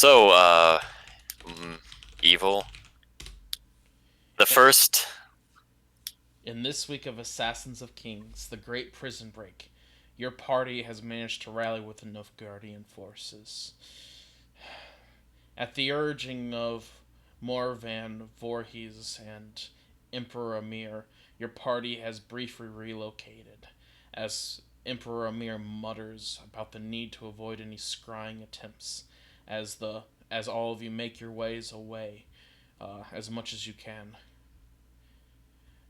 So, mm, Evil. The Yep. first. In this week of Assassins of Kings, the Great Prison Break, your party has managed to rally with enough Guardian forces. At the urging of Morvan Voorhees and Emperor Amir, your party has briefly relocated, as Emperor Amir mutters about the need to avoid any scrying attempts, as all of you make your ways away as much as you can.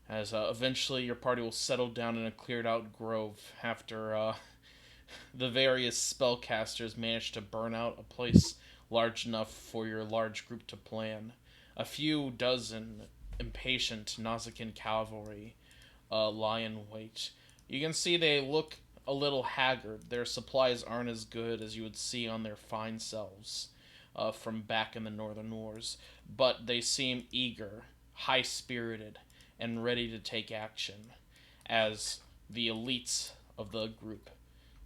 As eventually your party will settle down in a cleared out grove after the various spellcasters manage to burn out a place large enough for your large group to plan. A few dozen impatient Nazikin cavalry lie in wait. You can see they look a little haggard. Their supplies aren't as good as you would see on their fine selves from back in the Northern Wars, but they seem eager, high spirited, and ready to take action as the elites of the group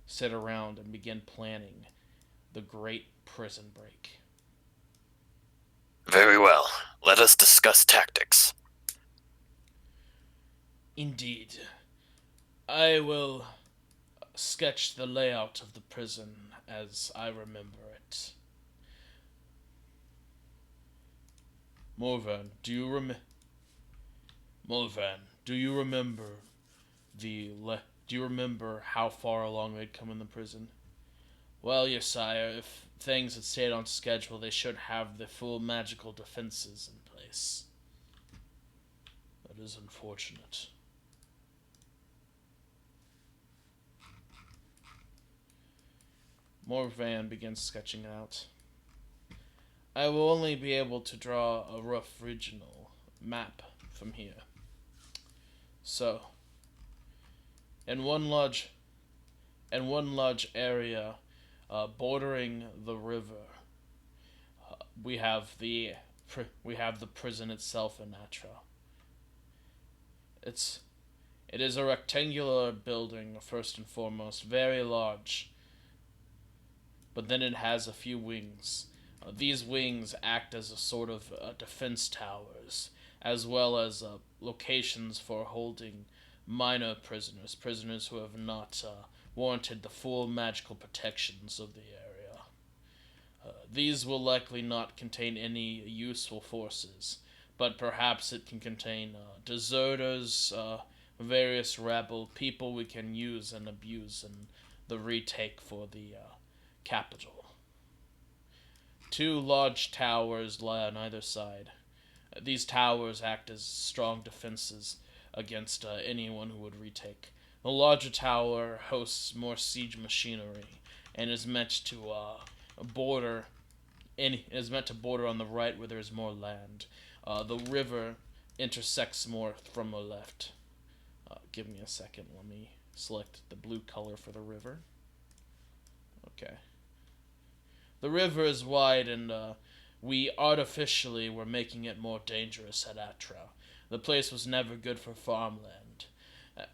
sit around and begin planning the great prison break. Very well. Let us discuss tactics. Indeed, I will sketch the layout of the prison as I remember it. Morvan, do you remember do you remember how far along they'd come in the prison? Well, yes, sire, if things had stayed on schedule, they should have the full magical defenses in place. That is unfortunate. Morvan begins sketching it out. I will only be able to draw a rough regional map from here. So, in one large area bordering the river, we have the prison itself in Atra. It's it is a rectangular building, first and foremost, very large, but then it has a few wings. These wings act as a sort of defense towers, as well as locations for holding minor prisoners, prisoners who have not warranted the full magical protections of the area. These will likely not contain any useful forces, but perhaps it can contain deserters, various rebel people we can use and abuse in the retake for the capital. Two large towers lie on either side. These towers act as strong defenses against anyone who would retake. The larger tower hosts more siege machinery and is meant to border on the right where there is more land. The river intersects more from the left. Give me a second. Let me select the blue color for the river. Okay. The river is wide, and we artificially were making it more dangerous at Atra. The place was never good for farmland,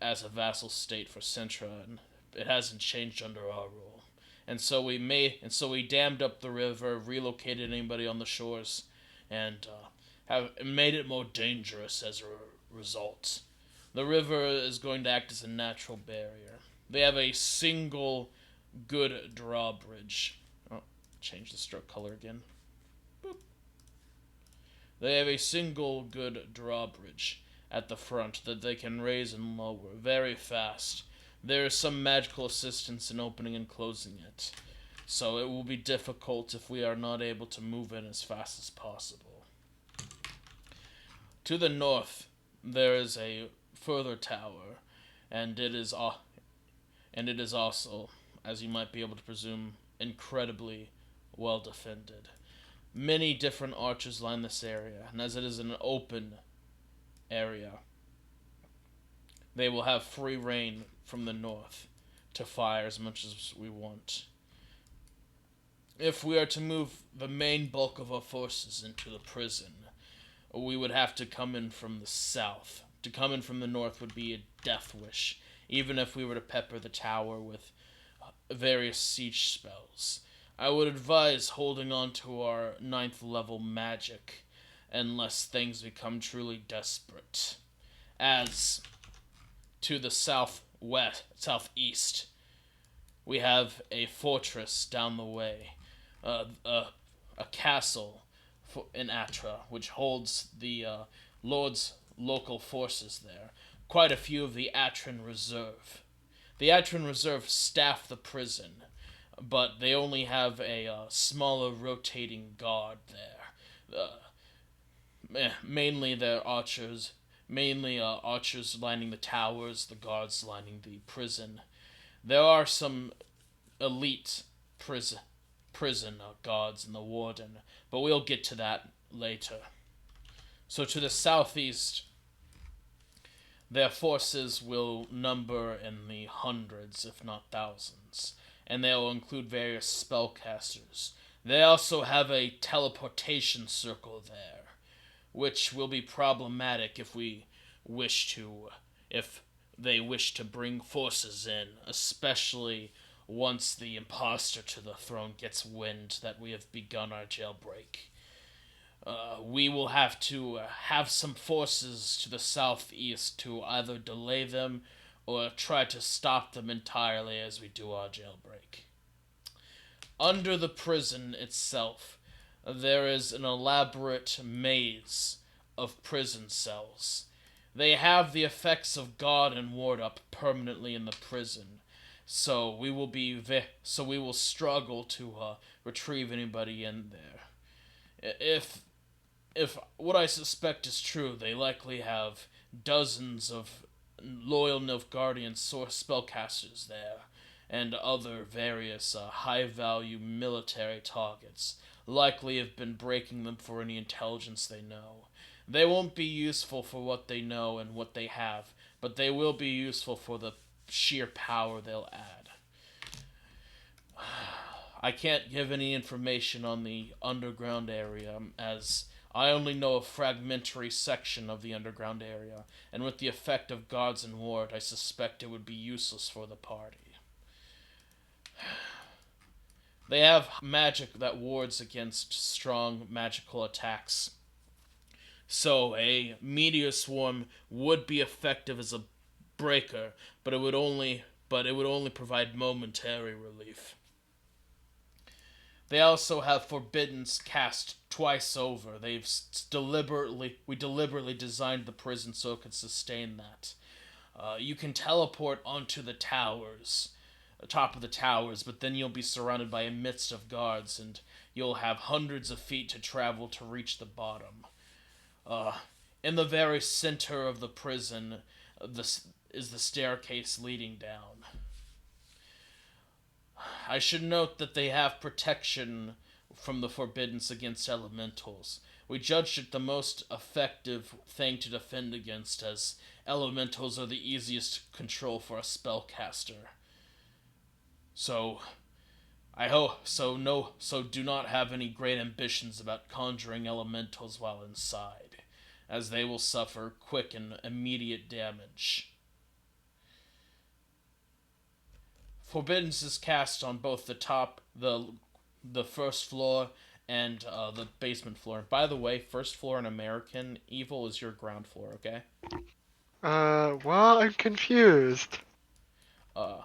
as a vassal state for Centra, and it hasn't changed under our rule. And so we dammed up the river, relocated anybody on the shores, and have made it more dangerous as a result. The river is going to act as a natural barrier. They have a single good drawbridge. Oh, change the stroke color again. Boop. They have a single good drawbridge at the front that they can raise and lower very fast. There is some magical assistance in opening and closing it, so it will be difficult if we are not able to move in as fast as possible. To the north, there is a further tower, and it is also, as you might be able to presume, incredibly well defended. Many different archers line this area, and as it is an open area, they will have free reign from the north to fire as much as we want. If we are to move the main bulk of our forces into the prison, we would have to come in from the south. To come in from the north would be a death wish, even if we were to pepper the tower with various siege spells. I would advise holding on to our ninth level magic unless things become truly desperate. As to the southeast, we have a fortress down the way, a castle in Atra, which holds the Lord's local forces there. Quite a few of the Atran Reserve. The Atran Reserve staff the prison, but they only have a smaller rotating guard there. Mainly they're archers. Mainly archers lining the towers, the guards lining the prison. There are some elite prison guards and the warden, but we'll get to that later. So to the southeast, their forces will number in the hundreds, if not thousands, and they will include various spellcasters. They also have a teleportation circle there, which will be problematic if they wish to bring forces in, especially once the imposter to the throne gets wind that we have begun our jailbreak. We will have to have some forces to the southeast to either delay them or try to stop them entirely as we do our jailbreak. Under the prison itself, there is an elaborate maze of prison cells. They have the effects of guard and ward up permanently in the prison, so we will struggle to retrieve anybody in there. If what I suspect is true, they likely have dozens of loyal Nilfgaardian spellcasters there, and other various high-value military targets, likely have been breaking them for any intelligence they know. They won't be useful for what they know and what they have, but they will be useful for the sheer power they'll add. I can't give any information on the underground area, as I only know a fragmentary section of the underground area, and with the effect of gods and ward, I suspect it would be useless for the party. They have magic that wards against strong magical attacks, so a meteor swarm would be effective as a breaker, but it would only provide momentary relief. They also have forbiddance cast twice over. We deliberately designed the prison so it could sustain that. You can teleport onto the top of the towers, but then you'll be surrounded by a mist of guards, and you'll have hundreds of feet to travel to reach the bottom. In the very center of the prison, is the staircase leading down. I should note that they have protection from the forbiddance against elementals. We judged it the most effective thing to defend against, as elementals are the easiest to control for a spellcaster. So, do not have any great ambitions about conjuring elementals while inside, as they will suffer quick and immediate damage. Forbiddance is cast on both the first floor and the basement floor. By the way, first floor in American Evil is your ground floor, okay? Well, I'm confused. Uh,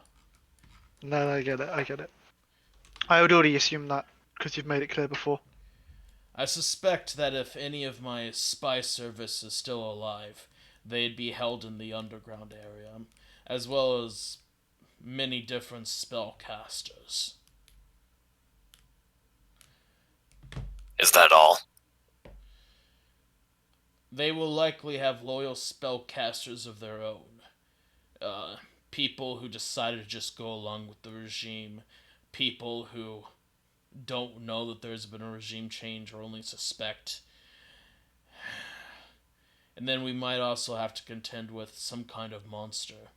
No, I get it. I would already assume that, because you've made it clear before. I suspect that if any of my spy service is still alive, they'd be held in the underground area, as well as many different spellcasters. Is that all? They will likely have loyal spellcasters of their own. People who decided to just go along with the regime. People who don't know that there's been a regime change or only suspect. And then we might also have to contend with some kind of monster.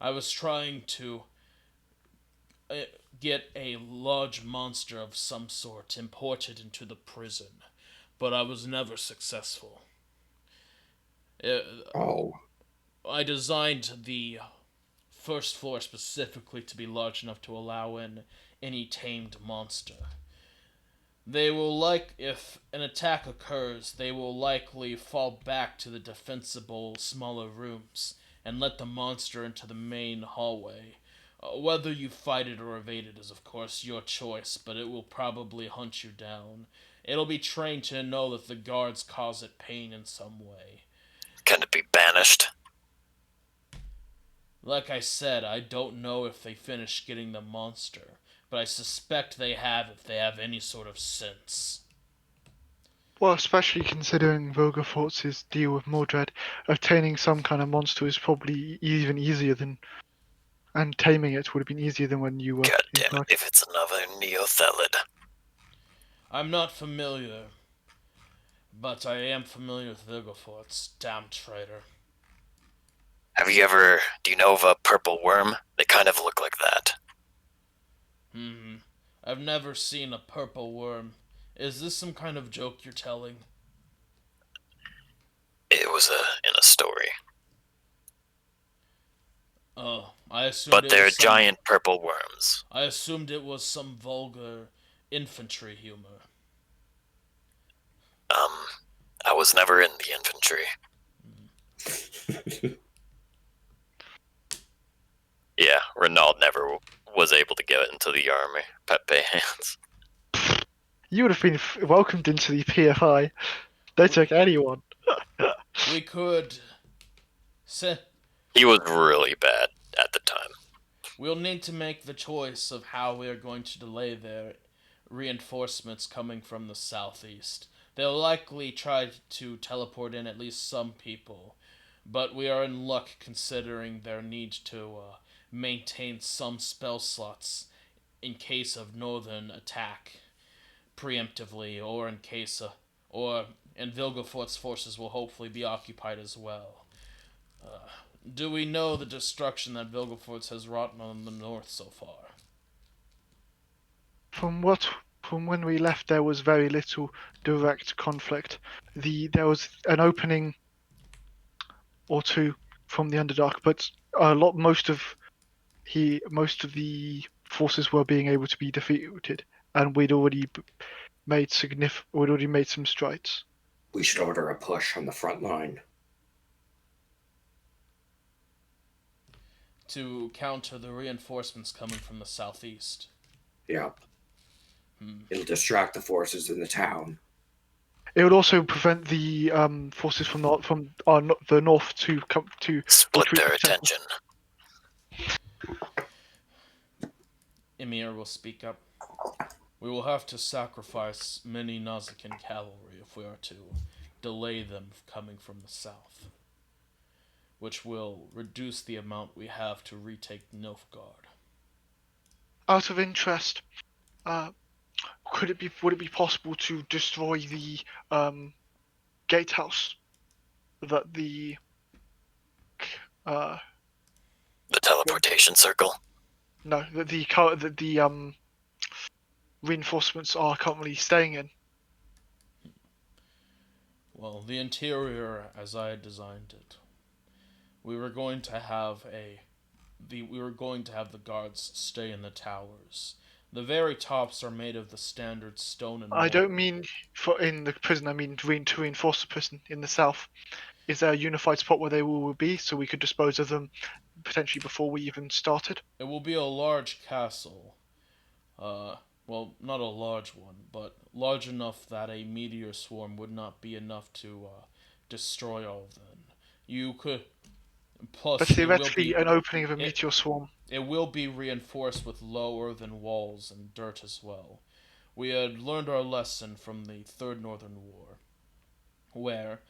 I was trying to get a large monster of some sort imported into the prison, but I was never successful. Oh, I designed the first floor specifically to be large enough to allow in any tamed monster. They will if an attack occurs, they will likely fall back to the defensible smaller rooms and let the monster into the main hallway. Whether you fight it or evade it is, of course, your choice, but it will probably hunt you down. It'll be trained to know that the guards cause it pain in some way. Can it be banished? Like I said, I don't know if they finished getting the monster, but I suspect they have if they have any sort of sense. Well, especially considering Vogelfortz's deal with Mordred, obtaining some kind of monster is probably even easier than, and taming it would have been easier than when you were. God damn it, if it's another Neothelid. I'm not familiar, but I am familiar with Vogelfortz. Damn traitor. Do you know of a purple worm? They kind of look like that. I've never seen a purple worm. Is this some kind of joke you're telling? It was in a story. Oh, I assumed But it they're was giant purple worms. I assumed it was some vulgar infantry humor. I was never in the infantry. Yeah, Renaud never was able to get into the army. Pepe hands. You would have been welcomed into the PFI. They took anyone. We could... He was really bad at the time. We'll need to make the choice of how we are going to delay their reinforcements coming from the southeast. They'll likely try to teleport in at least some people, but we are in luck considering their need to maintain some spell slots in case of northern attack preemptively, or in case and Vilgefort's forces will hopefully be occupied as well. Do we know the destruction that Vilgefortz has wrought on the north so far? From when we left, there was very little direct conflict. There was an opening or two from the Underdark, but most of the forces were being able to be defeated, and we'd already made some strides. We should order a push on the front line. To counter the reinforcements coming from the southeast. Yep. It'll distract the forces in the town. It would also prevent the forces from the north to come to split their attention. Emir will speak up. We will have to sacrifice many Nazikin cavalry if we are to delay them coming from the south, which will reduce the amount we have to retake Nilfgaard. Out of interest, would it be possible to destroy the gatehouse that the teleportation circle? No, the reinforcements are currently staying in. Well, the interior, as I had designed it, we were going to have the guards stay in the towers. The very tops are made of the standard stone and mortar. I don't mean in the prison. I mean to reinforce the prison in the south. Is there a unified spot where they will be, so we could dispose of them potentially before we even started? It will be a large castle. Well, not a large one, but large enough that a meteor swarm would not be enough to destroy all of them. You could... Plus, but theoretically, an opening of a meteor swarm. It will be reinforced with low earthen walls and dirt as well. We had learned our lesson from the Third Northern War, where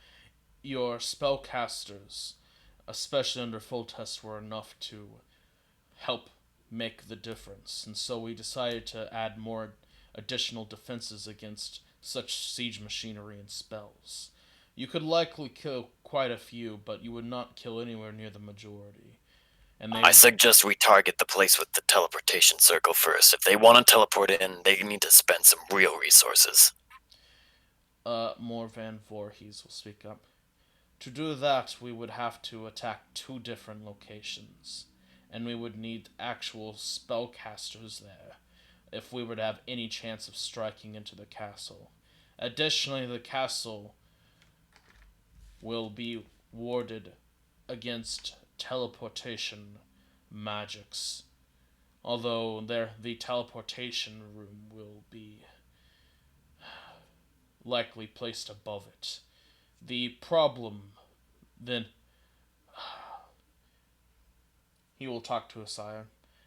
your spellcasters, especially under full test, were enough to help make the difference, and so we decided to add more additional defenses against such siege machinery and spells. You could likely kill quite a few, but you would not kill anywhere near the majority. And I suggest we target the place with the teleportation circle first. If they want to teleport in, they need to spend some real resources. More Van Voorhees will speak up. To do that, we would have to attack two different locations. and we would need actual spellcasters there if we were to have any chance of striking into the castle. Additionally, the castle will be warded against teleportation magics, although the teleportation room will be likely placed above it. The problem, then, he will talk to Asire.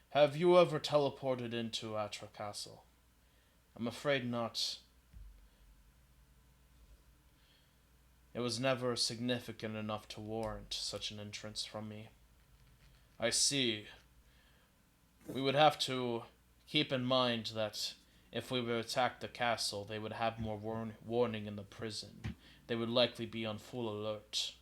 Have you ever teleported into Atra Castle? I'm afraid not. It was never significant enough to warrant such an entrance from me. I see. We would have to keep in mind that if we were to attack the castle, they would have more warning in the prison. They would likely be on full alert.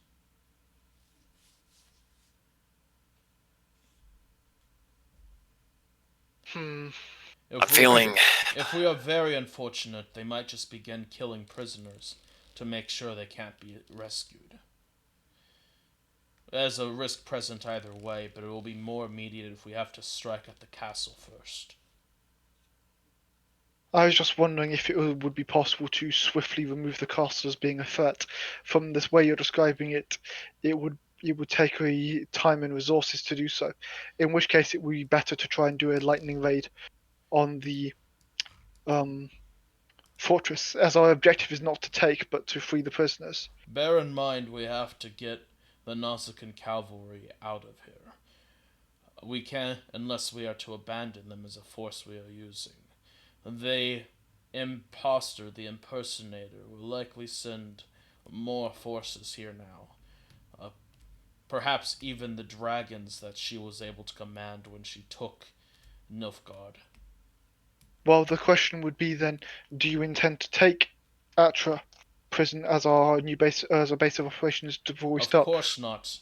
If we are very unfortunate, they might just begin killing prisoners to make sure they can't be rescued. There's a risk present either way, but it will be more immediate if we have to strike at the castle first. I was just wondering if it would be possible to swiftly remove the castle as being a threat. From this way you're describing it, it would take a time and resources to do so. In which case, it would be better to try and do a lightning raid on the fortress, as our objective is not to take, but to free the prisoners. Bear in mind, we have to get the Nausicaan cavalry out of here. We can't, unless we are to abandon them as a force we are using. The imposter, the impersonator, will likely send more forces here now. Perhaps even the dragons that she was able to command when she took Nilfgaard. Well, the question would be then, do you intend to take Atra prison as our new base, as a base of operations before we stop? Of course not.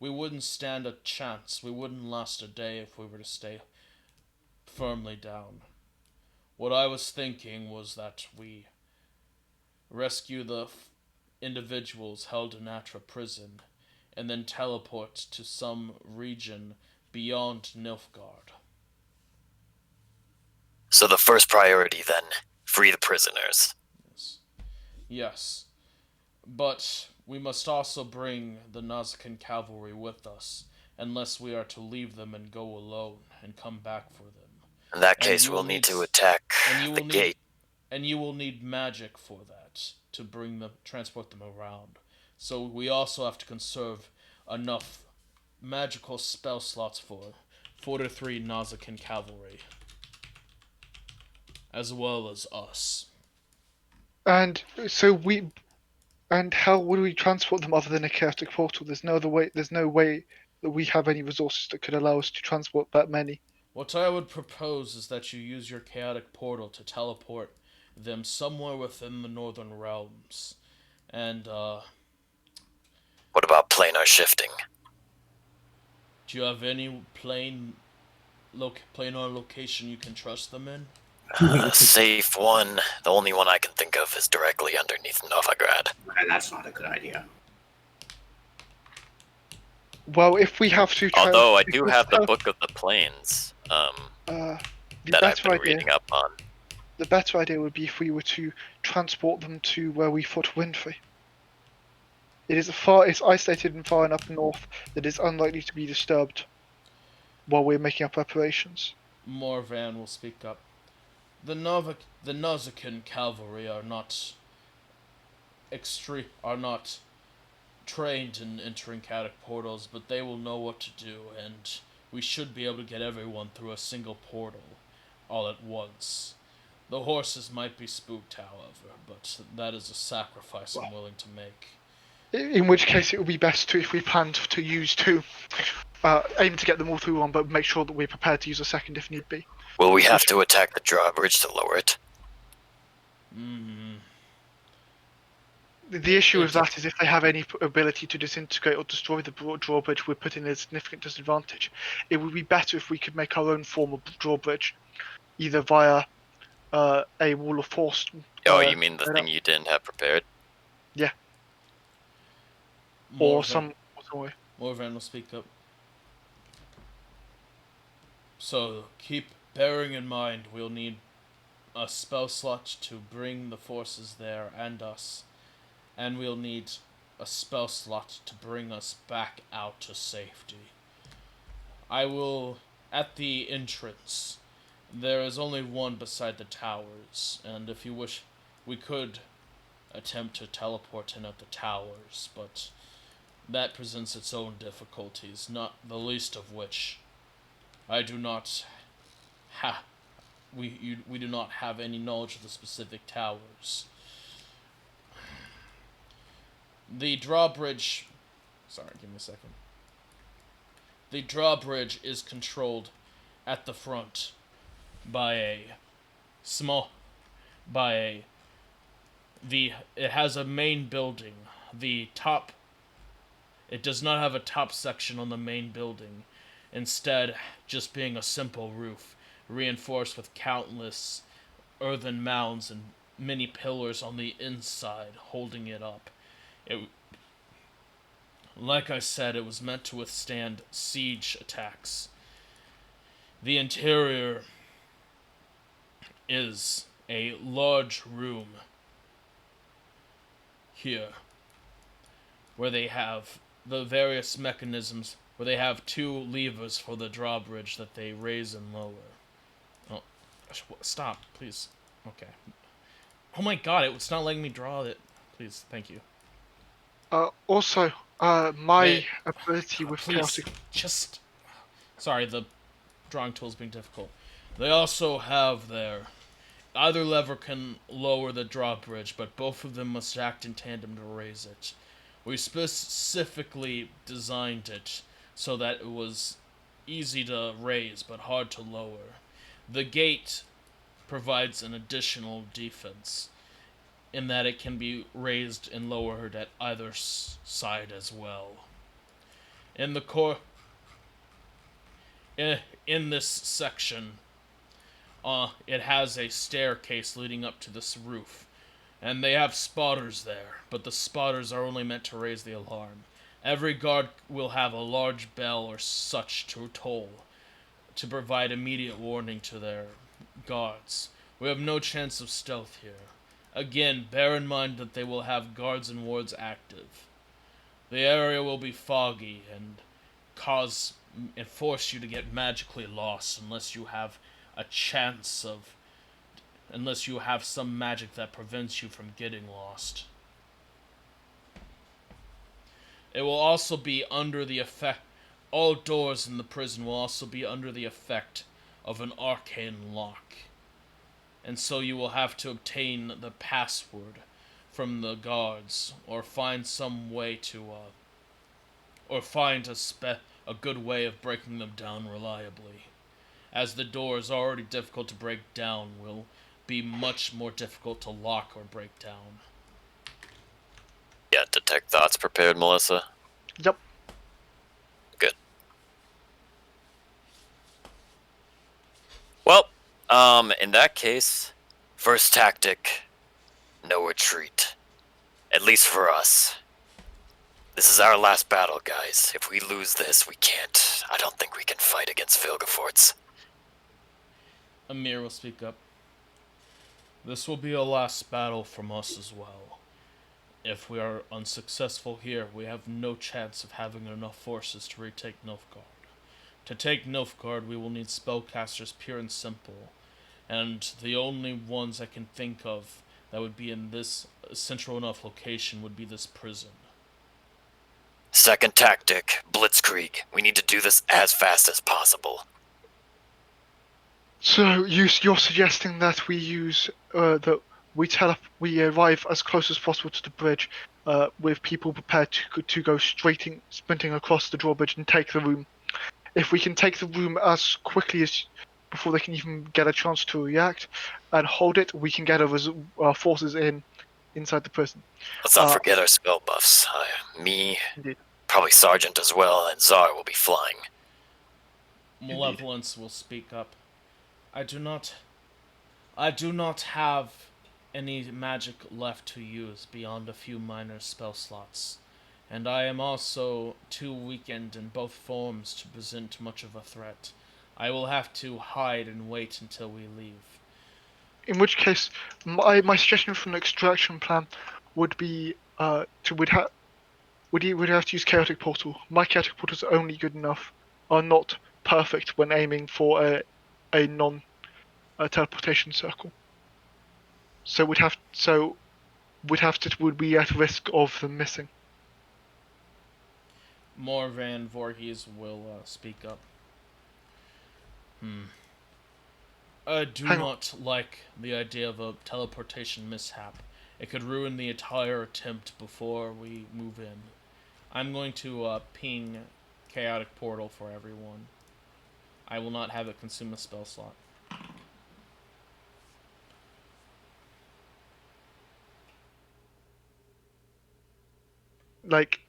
We wouldn't stand a chance. We wouldn't last a day if we were to stay firmly down. What I was thinking was that we rescue the individuals held in Atra prison and then teleport to some region beyond Nilfgaard. So the first priority then, free the prisoners. Yes. But we must also bring the Nausicaan cavalry with us, unless we are to leave them and go alone and come back for them. In that case, we'll need to attack the gate. And you will need magic for that, to transport them around. So we also have to conserve enough magical spell slots for 4 to 3 Nausicaan cavalry, as well as us. And so and how would we transport them other than a chaotic portal? There's no other way. There's no way that we have any resources that could allow us to transport that many. What I would propose is that you use your chaotic portal to teleport them somewhere within the Northern Realms. And, What about planar shifting? do you have any planar location you can trust them in? Safe one. The only one I can think of is directly underneath Novigrad. And that's not a good idea. Well, if we have to. Although I do have the Book of the Plains, that I've been reading up on. The better idea would be if we were to transport them to where we fought Winfrey. It's isolated and far enough north that it's unlikely to be disturbed while we're making our preparations. Morvan will speak up. The Nausicaan cavalry are not trained in entering chaotic portals, but they will know what to do, and we should be able to get everyone through a single portal all at once. The horses might be spooked, however, but that is a sacrifice I'm willing to make. In which case, it would be best if we planned to use two, aim to get them all through one, but make sure that we're prepared to use a second if need be. Will we have to attack the drawbridge to lower it? The issue with that is if they have any ability to disintegrate or destroy the drawbridge, we're put in a significant disadvantage. It would be better if we could make our own form of drawbridge, either via a wall of force. You mean the thing you didn't have prepared? Yeah. Or some way. Morvan will speak up. So keep bearing in mind we'll need a spell slot to bring the forces there and us, and we'll need a spell slot to bring us back out to safety. I will, at the entrance, there is only one beside the towers, and if you wish, we could attempt to teleport in at the towers, but that presents its own difficulties, not the least of which I do not we do not have any knowledge of the specific towers. The drawbridge... Sorry, give me a second. The drawbridge is controlled at the front by a small... by a... It has a main building. The top... It does not have a top section on the main building. Instead, just being a simple roof, reinforced with countless earthen mounds and many pillars on the inside holding it up. Like I said, it was meant to withstand siege attacks. The interior is a large room here, where they have the various mechanisms, where they have 2 levers for the drawbridge that they raise and lower. Oh, stop, please. Okay. Oh my god, it's not letting me draw it. Please, thank you. Also, my Wait. ability with Please, chaotic... just... Sorry, the drawing tool's being difficult. They also have their... Either lever can lower the drawbridge, but both of them must act in tandem to raise it. We specifically designed it so that it was easy to raise, but hard to lower. The gate provides an additional defense, in that it can be raised and lowered at either side as well. In the in this section, it has a staircase leading up to this roof, and they have spotters there, but the spotters are only meant to raise the alarm. Every guard will have a large bell or such to toll, to provide immediate warning to their guards. We have no chance of stealth here. Again, bear in mind that they will have guards and wards active. The area will be foggy and force you to get magically lost unless you have some magic that prevents you from getting lost. It will also be under the effect... All doors in the prison will also be under the effect of an arcane lock. And so you will have to obtain the password from the guards, or find some way to, or find a good way of breaking them down reliably. As the door is already difficult to break down, will be much more difficult to lock or break down. Yeah, detect thoughts prepared, Melissa? Yep. Good. Well, in that case, first tactic, no retreat. At least for us. This is our last battle, guys. If we lose this, I don't think we can fight against Vilgefortz. Amir will speak up. This will be a last battle from us as well. If we are unsuccessful here, we have no chance of having enough forces to retake Nilfgaard. To take Nilfgaard, we will need spellcasters pure and simple, and the only ones I can think of that would be in this central enough location would be this prison. Second tactic, Blitzkrieg. We need to do this as fast as possible. So you're suggesting that we use we arrive as close as possible to the bridge, with people prepared to go sprinting across the drawbridge and take the room. If we can take the room as quickly as before they can even get a chance to react, and hold it, we can get our forces inside the prison. Let's not forget our spell buffs. Me, Indeed. probably Sergeant as well, and Czar will be flying. Malevolence will speak up. I do not have any magic left to use beyond a few minor spell slots, and I am also too weakened in both forms to present much of a threat. I will have to hide and wait until we leave. In which case, my suggestion from the extraction plan would be would have to use chaotic portal. My chaotic portals are only good enough, are not perfect when aiming for a non teleportation circle. So would be at risk of them missing. Morvan Voorhees will speak up. I do Hang on. not like the idea of a teleportation mishap. It could ruin the entire attempt before we move in. I'm going to ping Chaotic Portal for everyone. I will not have it consume a spell slot. Like,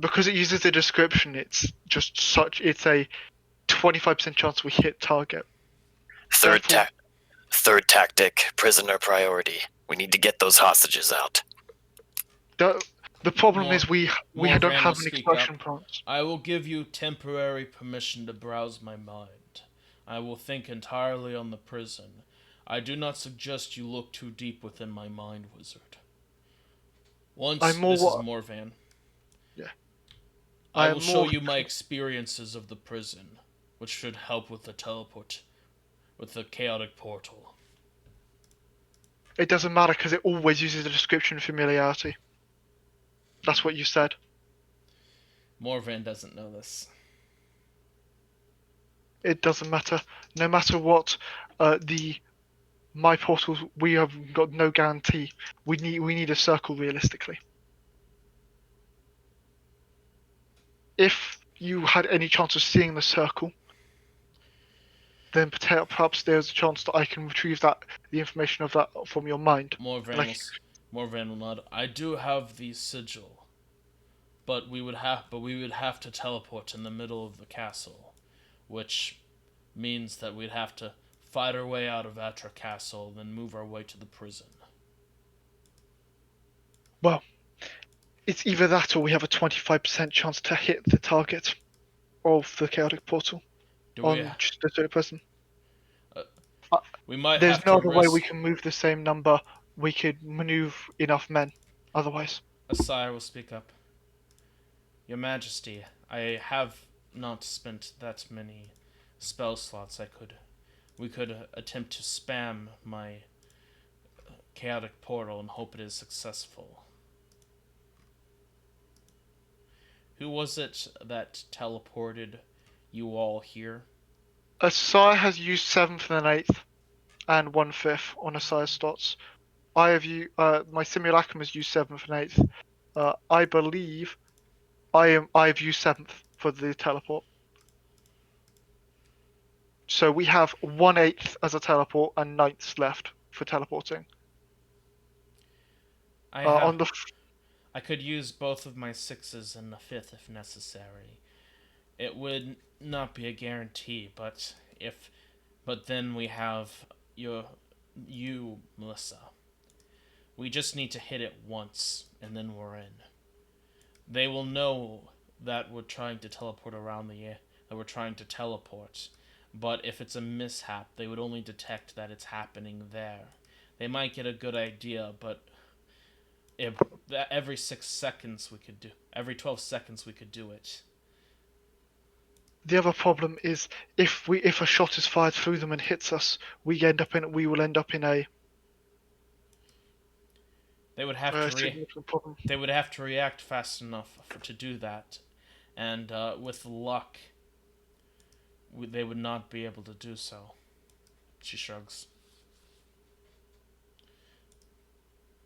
because it uses the description, it's a 25% chance we hit target. Third Therefore- third tactic, prisoner priority. We need to get those hostages out. The problem More- is we more don't Rand have will an speak extraction up. plant. I will give you temporary permission to browse my mind. I will think entirely on the prison. I do not suggest you look too deep within my mind, wizard. Once I'm more this is what- Morvan. Yeah. I I'm will show more- you my experiences of the prison, which should help with the teleport, with the chaotic portal. It doesn't matter because it always uses the description of familiarity. That's what you said. Morvan doesn't know this. It doesn't matter. No matter what, my portals, we have got no guarantee. We need a circle realistically. If you had any chance of seeing the circle, then perhaps there's a chance that I can retrieve the information of that from your mind. Morvan will nod. I do have the sigil, but we would have to teleport in the middle of the castle, which means that we'd have to fight our way out of Atra Castle, then move our way to the prison. Well, it's either that or we have a 25% chance to hit the target of the chaotic portal Do on we? just the third person. We might There's have no to other way risk. we can move the same number. We could maneuver enough men. Otherwise, Asire will speak up. Your Majesty, I have not spent that many spell slots. We could attempt to spam my chaotic portal and hope it is successful. Who was it that teleported you all here? Asire has used 7th and 8th, and 1/5 on Asire's slots. My simulacrum has used 7th and 8th. I believe I've used 7th for the teleport. So we have 1/8 as a teleport and 9ths left for teleporting. I could use both of my 6s and a 5th if necessary. It would not be a guarantee, but then we have you, Melissa. We just need to hit it once, and then we're in. They will know that we're trying to teleport around the air, that we're trying to teleport. But if it's a mishap, they would only detect that it's happening there. They might get a good idea, but every 6 seconds every 12 seconds we could do it. The other problem is if a shot is fired through them and hits us, we will end up in a They would have to significant problem. They would have to react fast enough to do that, and with luck, they would not be able to do so. She shrugs.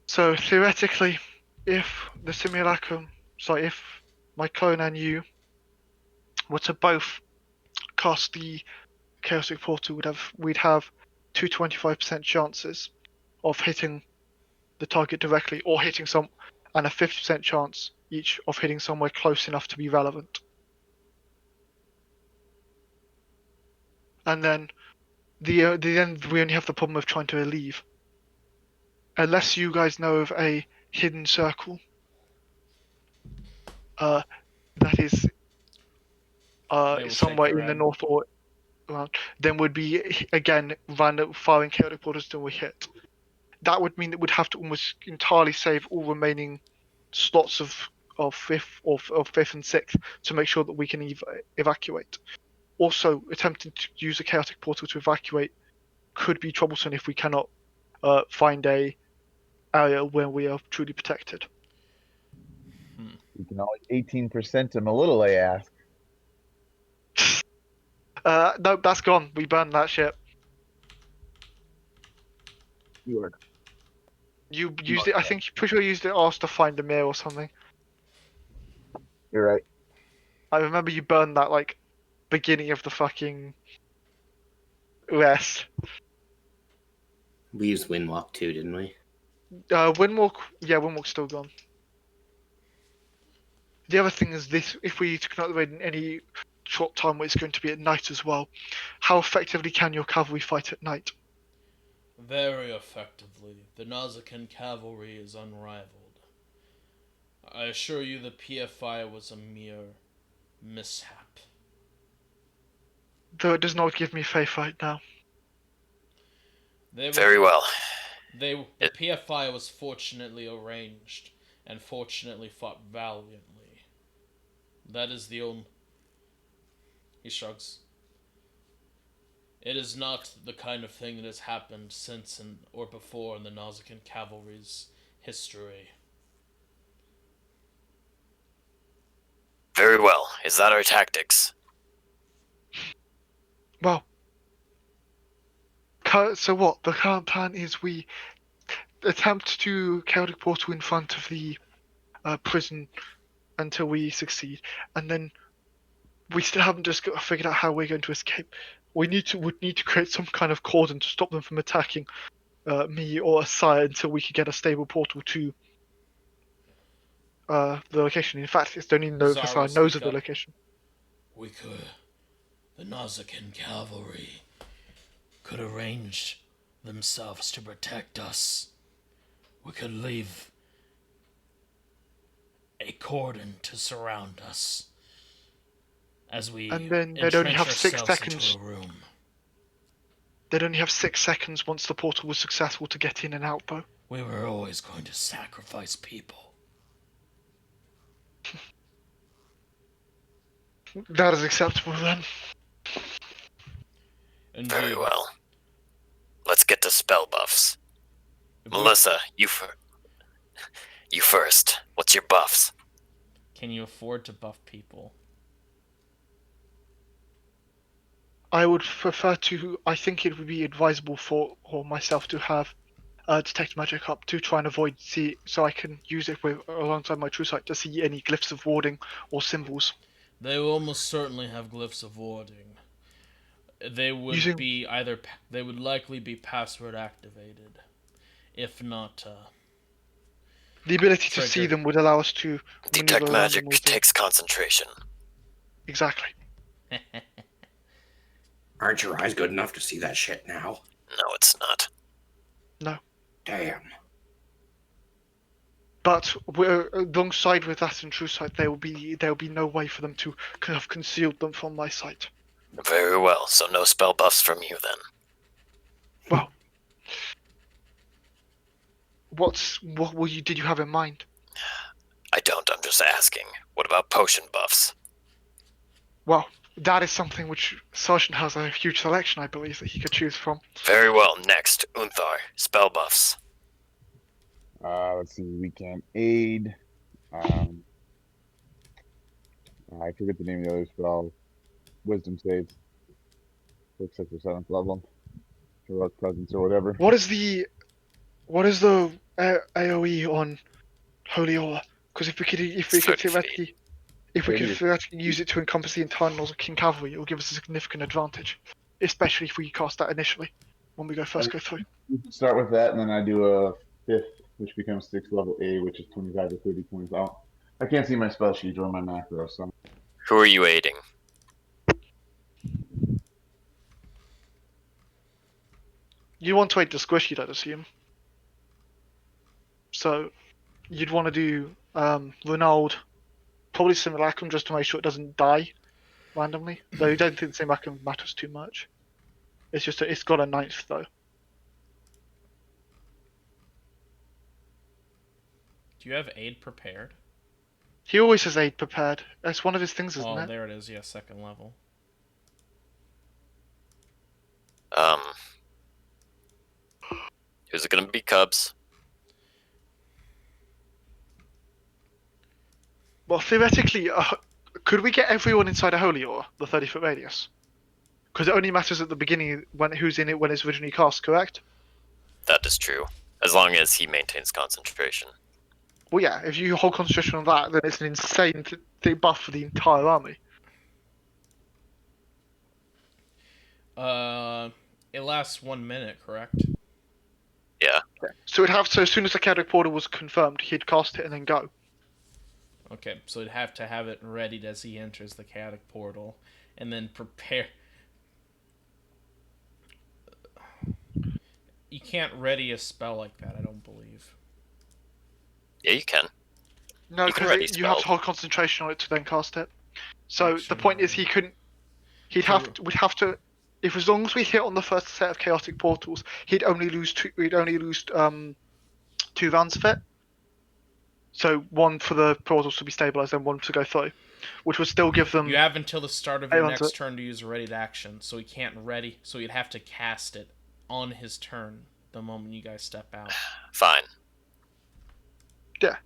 So theoretically, if my clone and you were to both cast the chaotic portal, we'd have 25% chances of hitting the target directly, or hitting and a 50% chance each of hitting somewhere close enough to be relevant. And then then we only have the problem of trying to leave. Unless you guys know of a hidden circle that is They will somewhere take in the around. north or around, then would be again random firing chaotic portals till we hit. That would mean that we'd have to almost entirely save all remaining slots of fifth and sixth to make sure that we can evacuate. Also, attempting to use a chaotic portal to evacuate could be troublesome if we cannot find a area where we are truly protected. You can always 18% him a little, I ask. No, that's gone. We burned that shit. You are. You used it. I think pretty sure you used it asked to find a mirror or something. You're right. I remember you burned that like beginning of the fucking rest. We used Windwalk too, didn't we? Windwalk, yeah, Windwalk's still gone. The other thing is this: if we cannot raid in any short time, where it's going to be at night as well, how effectively can your cavalry fight at night? Very effectively. The Nausicaan cavalry is unrivaled. I assure you the PFI was a mere mishap. Though it does not give me faith right now. They were, Very well. the PFI was fortunately arranged, and fortunately fought valiantly. That is the only... He shrugs. It is not the kind of thing that has happened since or before in the Nausicaan cavalry's history. Very well. Is that our tactics? Well, so what? The current plan is we attempt to chaotic portal in front of the prison until we succeed, and then we still haven't just got figured out how we're going to escape. Would need to create some kind of cordon to stop them from attacking me or Asaya until we could get a stable portal to the location. In fact, it's don't even know if Zara Asaya knows speak of the up. location. We could... The Nausicaan cavalry could arrange themselves to protect us. We could leave a cordon to surround us as we And then they'd only entrench have 6 ourselves seconds. into a room. They'd only have 6 seconds once the portal was successful to get in and out, though. We were always going to sacrifice people. That is acceptable then. Indeed. Very well. Let's get to spell buffs. If we- Melissa, you first. What's your buffs? Can you afford to buff people? I would prefer to. I think it would be advisable for myself to have detect magic up to try and avoid so I can use it alongside my true sight to see any glyphs of warding or symbols. They will almost certainly have glyphs of warding. They would be either... They would likely be password activated. If not... The ability to see triggered. them would allow us to Detect maneuver magic randomly. takes concentration. Exactly. Aren't your eyes good enough to see that shit now? No, it's not. No. Damn. But alongside with that and true sight, there will be no way for them to have concealed them from my sight. Very well. So no spell buffs from you then. Well, what did you have in mind? I don't. I'm just asking. What about potion buffs? Well, that is something which Sergeant has a huge selection, I believe, that he could choose from. Very well. Next, Unthar. Spell buffs. Let's see. We can aid. I forget the name of the other spell. Wisdom saves. For 6th or 7th level. Heroic presence or whatever. What is the AOE on Holy Aura? Because if we could 30 theoretically use it to encompass the entire Nausicaan cavalry, it will give us a significant advantage, especially if we cast that initially when we go through. We can start with that, and then I do a 5th, which becomes 6th level A, which is 25 to 30 points out. I can't see my spell sheet or my macro, so. Who are you aiding? You want to aid the squishy, I'd assume. So you'd want to do Renaud, probably Simulacrum, just to make sure it doesn't die. randomly. Though you don't think the same icon matters too much. It's just it's got a 9th though. Do you have aid prepared? He always has aid prepared. That's one of his things, isn't Oh, it? there it is. Yeah, 2nd level. Who's it gonna be? Cubs. Well, theoretically, could we get everyone inside a holy aura, the 30-foot radius? Because it only matters at the beginning when who's in it when it's originally cast, correct? That is true. As long as he maintains concentration. Well, yeah. If you hold concentration on that, then it's an insane buff for the entire army. It lasts 1 minute, correct? Yeah. So it'd have as soon as the chaotic portal was confirmed, he'd cast it and then go. Okay, so he'd have to have it readied as he enters the chaotic portal, and then prepare. You can't ready a spell like that, I don't believe. Yeah, you can. No, You can because ready you have spell. to hold concentration on it to then cast it. So the Action point is, he ready. couldn't. We'd have to. If as long as we hit on the first set of chaotic portals, he'd only lose two. We'd only lose 2 rounds of it. So 1 for the portals to be stabilized and 1 to go through, which would still give them. You have until the start of I your want next to- turn to use a readied action, so he can't ready. So you'd have to cast it on his turn the moment you guys step out. Fine. Yeah.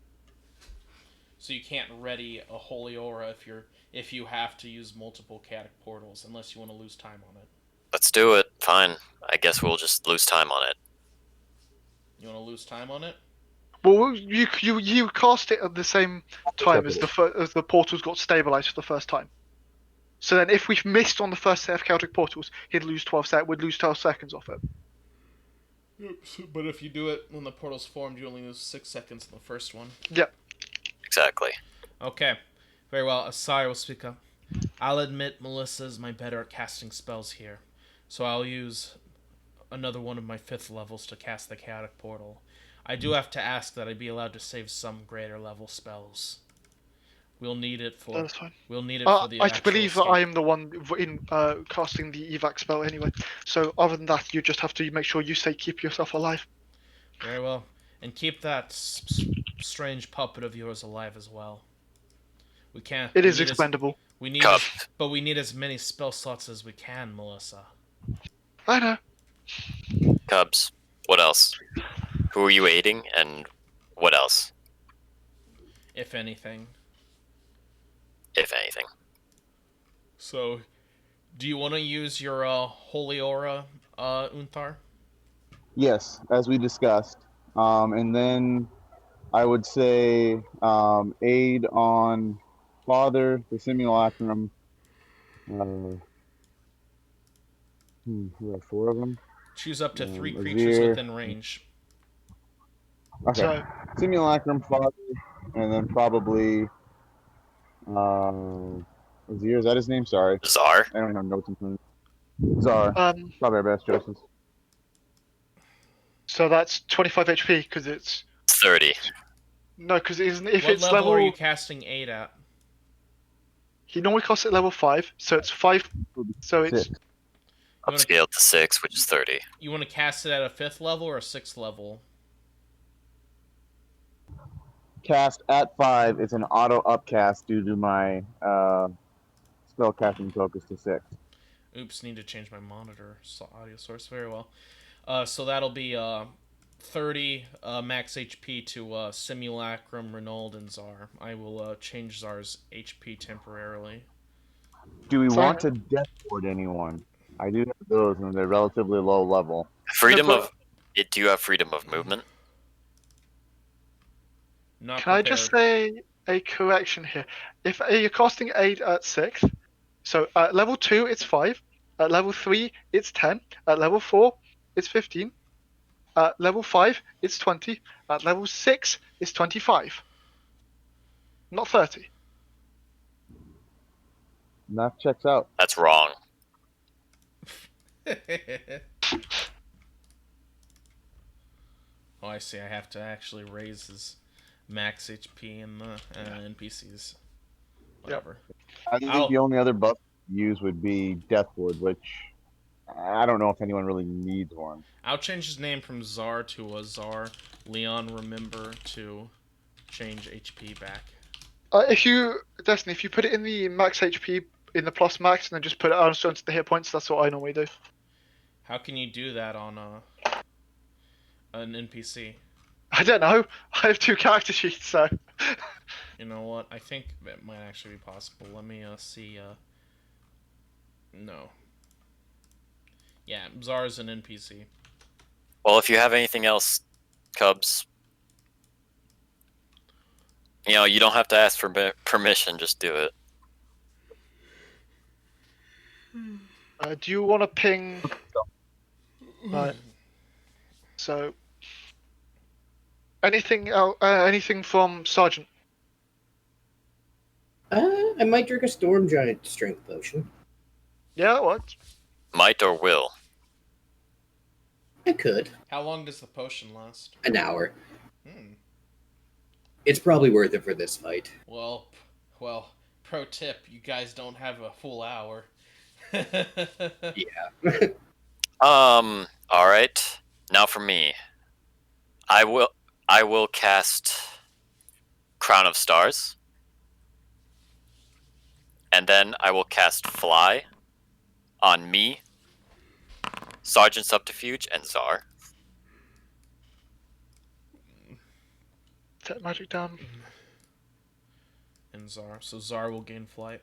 So you can't ready a holy aura if you have to use multiple chaotic portals, unless you want to lose time on it. Let's do it. Fine. I guess we'll just lose time on it. You want to lose time on it? Well, you cast it at the same time as the portals got stabilized for the first time. So then, if we missed on the first set of chaotic portals, he'd lose 12 We'd lose 12 seconds off it. But if you do it when the portal's formed, you only lose 6 seconds in the first one. Yep. Exactly. Okay. Very well. Asari will speak up. I'll admit Melissa's my better at casting spells here. So I'll use another one of my 5th levels to cast the chaotic portal. I do have to ask that I be allowed to save some greater level spells. We'll need it for. That's fine. We'll need it for the. I actual believe that escape. I am the one in casting the evac spell anyway. So other than that, you just have to make sure you keep yourself alive. Very well, and keep that strange puppet of yours alive as well. We can't. It we is need expendable. we need, Cub. but we need as many spell slots as we can, Melissa. I know. Cubs. What else? Who are you aiding, and what else, If anything. if anything? So, do you want to use your holy aura, Unthar? Yes, as we discussed. And then I would say aid on Father, the Simulacrum. We have 4 of them. Choose up to 3 Azir. creatures within range. Okay. So Simulacrum, Father, and then probably Azir, is that his name? Sorry. Czar? I don't have notes in front of me. Zar. Probably our best choices. so that's 25 HP because it's 30. no, because if What it's level level, are you casting 8 at? he normally casts at level 5, so it's 5. So it's 6. You wanna- Upscale to 6, which is 30. You want to cast it at a 5th level or a 6th level? Cast at 5. It's an auto upcast due to my spell casting focus to 6. Oops, need to change my monitor audio source. Very well. So that'll be 30 max HP to Simulacrum, Renauld, and Czar. I will change Czar's HP temporarily. Do we Sorry. want to death ward anyone? I do have those, and they're relatively low level. Freedom but- of. Do you have freedom of movement? Not Can I just say a correction here? If you're casting aid at 6th, so at level 2 it's 5, at level 3 it's 10, at level 4 it's 15, at level 5 it's 20, at level 6 it's 25. Not 30. Math checks out. That's wrong. Oh, I see. I have to actually raise his max HP in the NPCs. Whatever. I think Ow. the only other buff use would be Deathwood, which I don't know if anyone really needs one. I'll change his name from Czar to Azar. Leon, remember to change HP back. If you Destiny, if you put it in the max HP in the plus max, and then just put it onto the hit points, that's what I normally do. How can you do that on an NPC? I don't know. I have 2 character sheets, so. You know what? I think it might actually be possible. Let me see. No. Yeah, Czar's an NPC. Well, if you have anything else, Cubs, you don't have to ask for permission. Just do it. Do you want to ping? Right. So. Anything else? Anything from Sergeant? I might drink a Storm Giant strength potion. Yeah, what? Might or will. I could. How long does the potion last? An hour. Hmm. It's probably worth it for this fight. Well, pro tip, you guys don't have a full hour. Yeah. Alright. Now for me. I will cast Crown of Stars. And then I will cast Fly on me, Sergeant Subterfuge, and Czar. Set magic down. And Czar. So Czar will gain flight.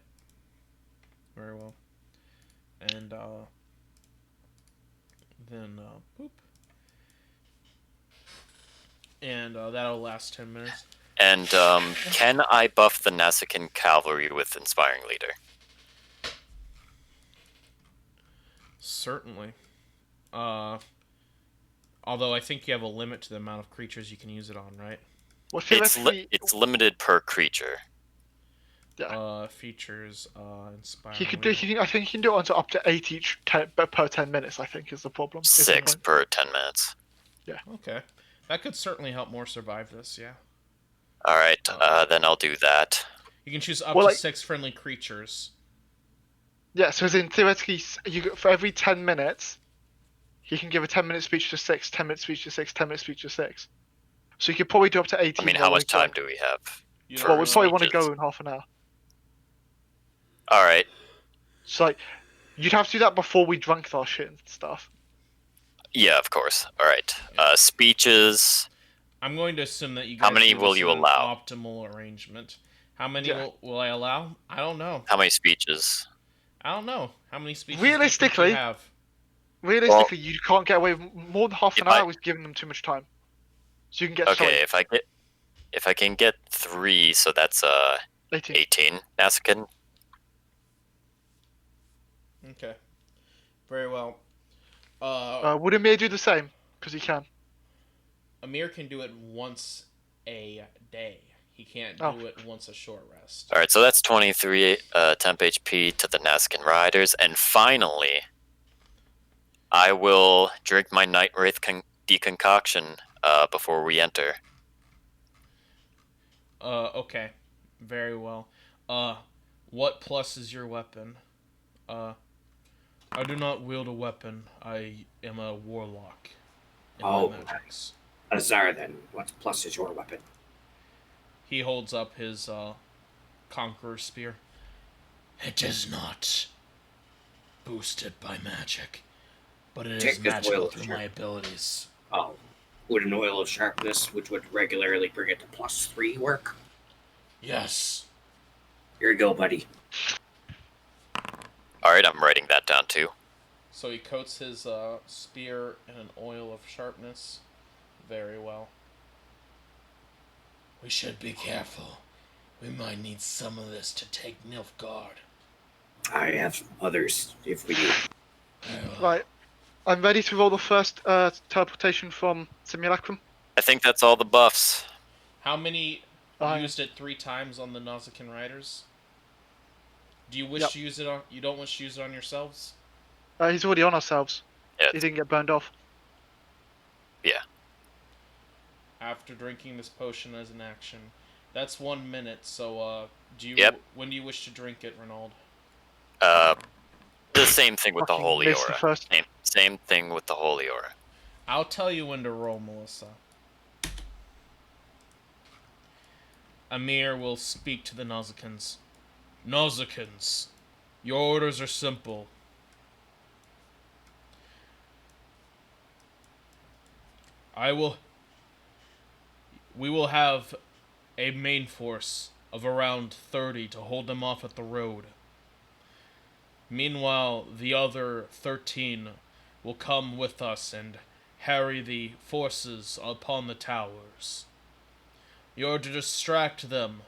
Very well. And then boop. And that'll last 10 minutes. And can I buff the Nausicaan Cavalry with Inspiring Leader? Certainly. Although I think you have a limit to the amount of creatures you can use it on, right? Well, It's theoretically, it's limited per creature. Features, inspire. he could do. I think he can do it onto up to 8 each per 10 minutes. I think is the problem. Is the 6 point. per 10 minutes. Okay. That could certainly help more survive this, yeah. Alright, then I'll do that. You can choose up Well, to like- 6 friendly creatures. Yeah, so as in theoretically, for every 10 minutes, he can give a 10-minute speech to 6, 10-minute speech to 6, 10-minute speech to 6. So you could probably do up to 18. I mean, how much time do we have? You For Well, we probably want to speeches. go in half an hour. Alright. So like, you'd have to do that before we drank our shit and stuff. Yeah, of course. Alright. Speeches. I'm going to assume that you guys How many do will this you in an allow? optimal arrangement. How many Yeah. will I allow? I don't know. How many speeches? I don't know. How many speeches do you think Realistically- you have? Realistically, you can't get away with more than half an If I- hour with giving them too much time. So you can get Okay, if I can get 3, so that's 18. 18 Nausicaan. Okay. Very well. Would Amir do the same? Because he can. Amir can do it once a day. He can't Oh. do it once a short rest. Alright, so that's 23 temp HP to the Nausicaan Riders. And finally, I will drink my Night Wraith deconcoction before we enter. Okay. Very well. What plus is your weapon? I do not wield a weapon. I am a warlock. In Oh. my magics. Azar, then. What plus is your weapon? He holds up his conqueror spear. It is not boosted by magic, but it Take is this magical oil, through sure. my abilities. Oh. Would an oil of sharpness, which would regularly bring it to +3, work? Yes. Here you go, buddy. Alright, I'm writing that down too. So he coats his spear in an oil of sharpness. Very well. We should be careful. We might need some of this to take Nilfgaard. I have others, if we need. Right. I'm ready to roll the first teleportation from Simulacrum. I think that's all the buffs. How many Aye. used it 3 times on the Nausicaan Riders? Do you wish Yep. to use it on? You don't wish to use it on yourselves? He's already on ourselves. Yeah. He didn't get burned off. After drinking this potion as an action, that's 1 minute. So, do you? Yep. When do you wish to drink it, Renaud? The same thing with the Fucking holy missed the aura. first. Same thing with the holy aura. I'll tell you when to roll, Melissa. Amir will speak to the Nauzicans. Nauzicans, your orders are simple. We will have a main force of around 30 to hold them off at the road. Meanwhile, the other 13 will come with us and harry the forces upon the towers. You are to distract them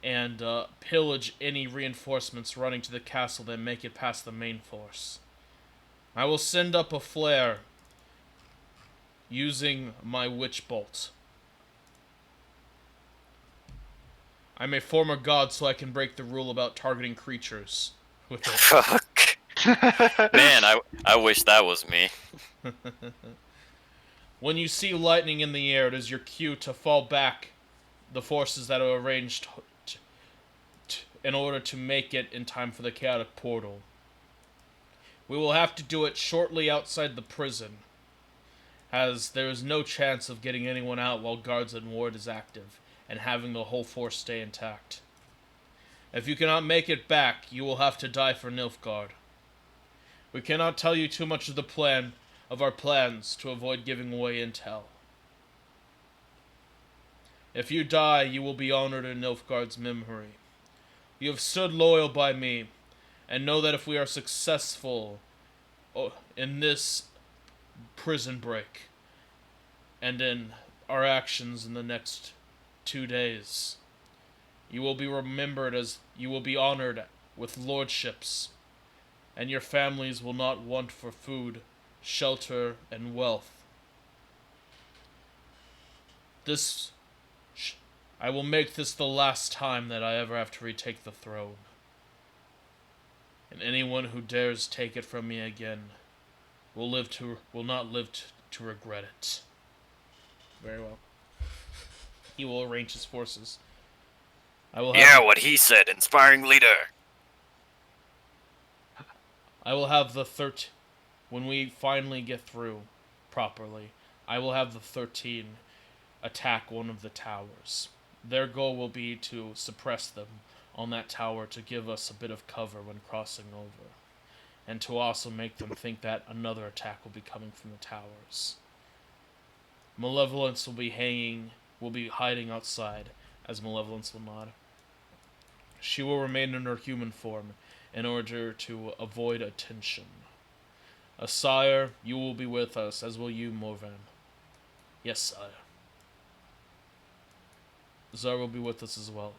and pillage any reinforcements running to the castle that make it past the main force. I will send up a flare using my witch bolt. I'm a former god, so I can break the rule about targeting creatures with it. Fuck. Man, I wish that was me. When you see lightning in the air, it is your cue to fall back the forces that are arranged in order to make it in time for the chaotic portal. We will have to do it shortly outside the prison, as there is no chance of getting anyone out while Guards and Ward is active, and having the whole force stay intact. If you cannot make it back, you will have to die for Nilfgaard. We cannot tell you too much of our plans to avoid giving away intel. If you die, you will be honored in Nilfgaard's memory. You have stood loyal by me, and know that if we are successful in this prison break, and in our actions in the next 2 days, you will be remembered as you will be honored with lordships, and your families will not want for food, shelter, and wealth. I will make this the last time that I ever have to retake the throne. And anyone who dares take it from me again will not live to regret it. Very well. He will arrange his forces. Yeah, what he said, inspiring leader. I will have the when we finally get through properly, I will have the 13 attack one of the towers. Their goal will be to suppress them on that tower to give us a bit of cover when crossing over, and to also make them think that another attack will be coming from the towers. Malevolence will be hiding outside, as Malevolence will not. She will remain in her human form in order to avoid attention. Sire, you will be with us, as will you, Morvan. Yes, sire. Zar will be with us as well.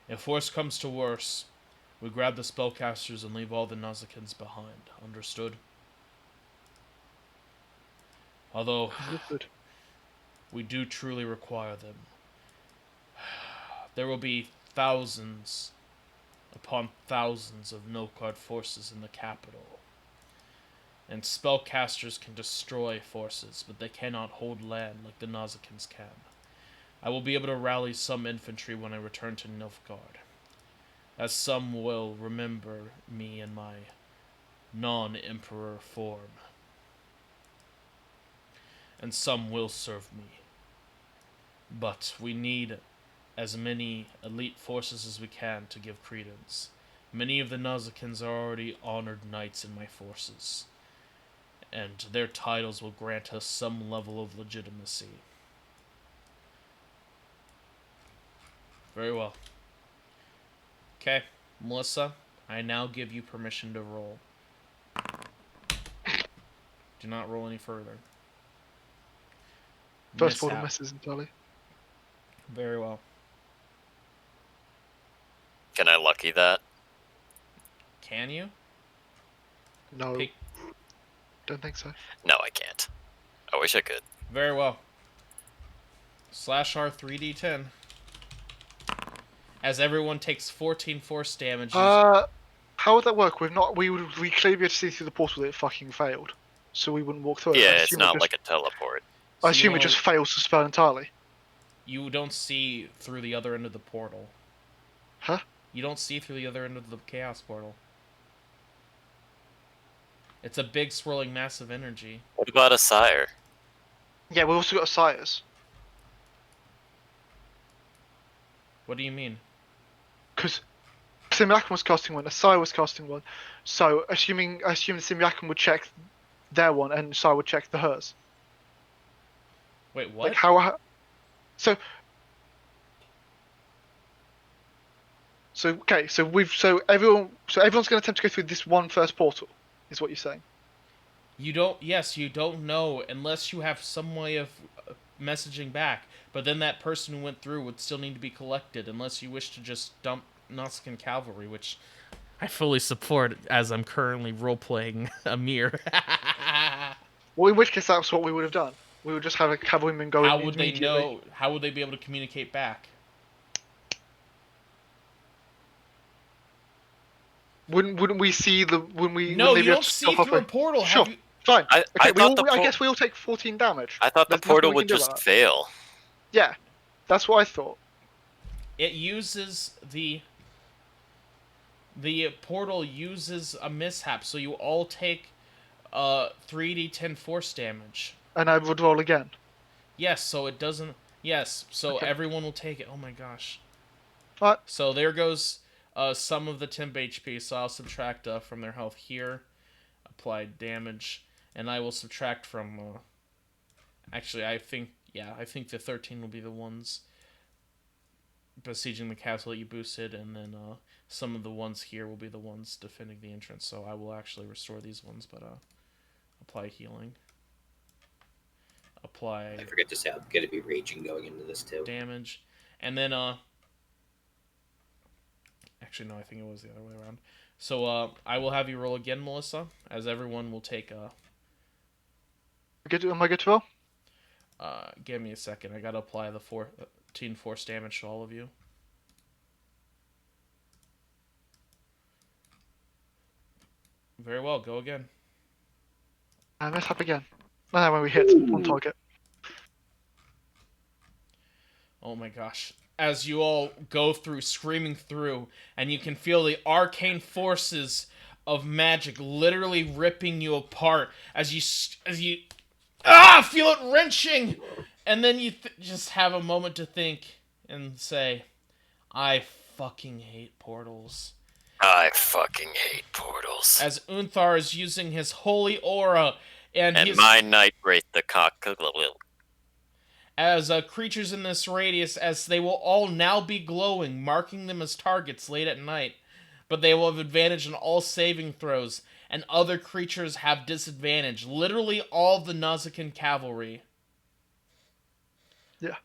If worse comes to worse, we grab the spellcasters and leave all the Nauzicans behind. Understood? Although, we do truly require them. There will be thousands upon thousands of Nilfgaard forces in the capital. And spellcasters can destroy forces, but they cannot hold land like the Nauzicans can. I will be able to rally some infantry when I return to Nilfgaard, as some will remember me in my non-emperor form. And some will serve me. But we need as many elite forces as we can to give credence. Many of the Nauzicans are already honored knights in my forces, and their titles will grant us some level of legitimacy. Very well. Okay, Melissa, I now give you permission to roll. Do not roll any further. First portal Mishap. misses entirely. Very well. Can I lucky that? Can you? No, Pick. don't think so. No, I can't. I wish I could. Very well. Slash R 3d10. As everyone takes 14 force damage. How would that work? We clearly be able to see through the portal that it fucking failed, so we wouldn't walk through it. Yeah, I it's assume not like a teleport. I assume it just fails to spell entirely. You don't see through the other end of the portal. Huh? You don't see through the other end of the chaos portal. It's a big, swirling mass of energy. What about a sire? Yeah, we've also got a Sires. What do you mean? Because Simulacrum was casting one, a Sire was casting one. So, assuming Simulacrum would check their one and Sire would check the hers. Wait, what? Like, how. So, okay, so everyone's going to attempt to go through this one first portal, is what you're saying. You don't know unless you have some way of messaging back. But then that person who went through would still need to be collected unless you wish to just dump Nausicaan cavalry, which I fully support as I'm currently role-playing Amir. Well, in which case, that's what we would have done. We would just have a cavalryman go in How would they immediately. know? How would they be able to communicate back? Wouldn't we see the when we? No, when they you be able don't to see stop through a halfway? portal. Sure. Have you... Fine. I Okay, thought I guess we all take 14 damage. I thought the There's nothing portal we would can do just about that. fail. Yeah, that's what I thought. It uses the portal uses a mishap, so you all take 3d10 force damage. And I would roll again. Yes, so it doesn't. Yes, so Okay. everyone will take it. Oh my gosh. Alright. So there goes some of the temp HP. So I'll subtract from their health here. Apply damage, and I will subtract from. Actually, I think the 13 will be the ones besieging the castle that you boosted, and then some of the ones here will be the ones defending the entrance. So I will actually restore these ones, but apply healing. Apply I forget to say I'm gonna be raging going into this too. damage, and then actually no, I think it was the other way around. So I will have you roll again, Melissa, as everyone will take Am I good to roll? give me a second. I gotta apply the 14 force damage to all of you. Very well, go again. I mess up again. No, when we hit on target. Oh my gosh. As you all go through, screaming through, and you can feel the arcane forces of magic literally ripping you apart as you feel it wrenching, and then you just have a moment to think and say, I fucking hate portals. I fucking hate portals. As Unthar is using his holy aura, and he's... my Night Wraith the cock. As creatures in this radius, as they will all now be glowing, marking them as targets late at night. But they will have advantage on all saving throws, and other creatures have disadvantage. Literally all the Nausicaan cavalry. Yeah.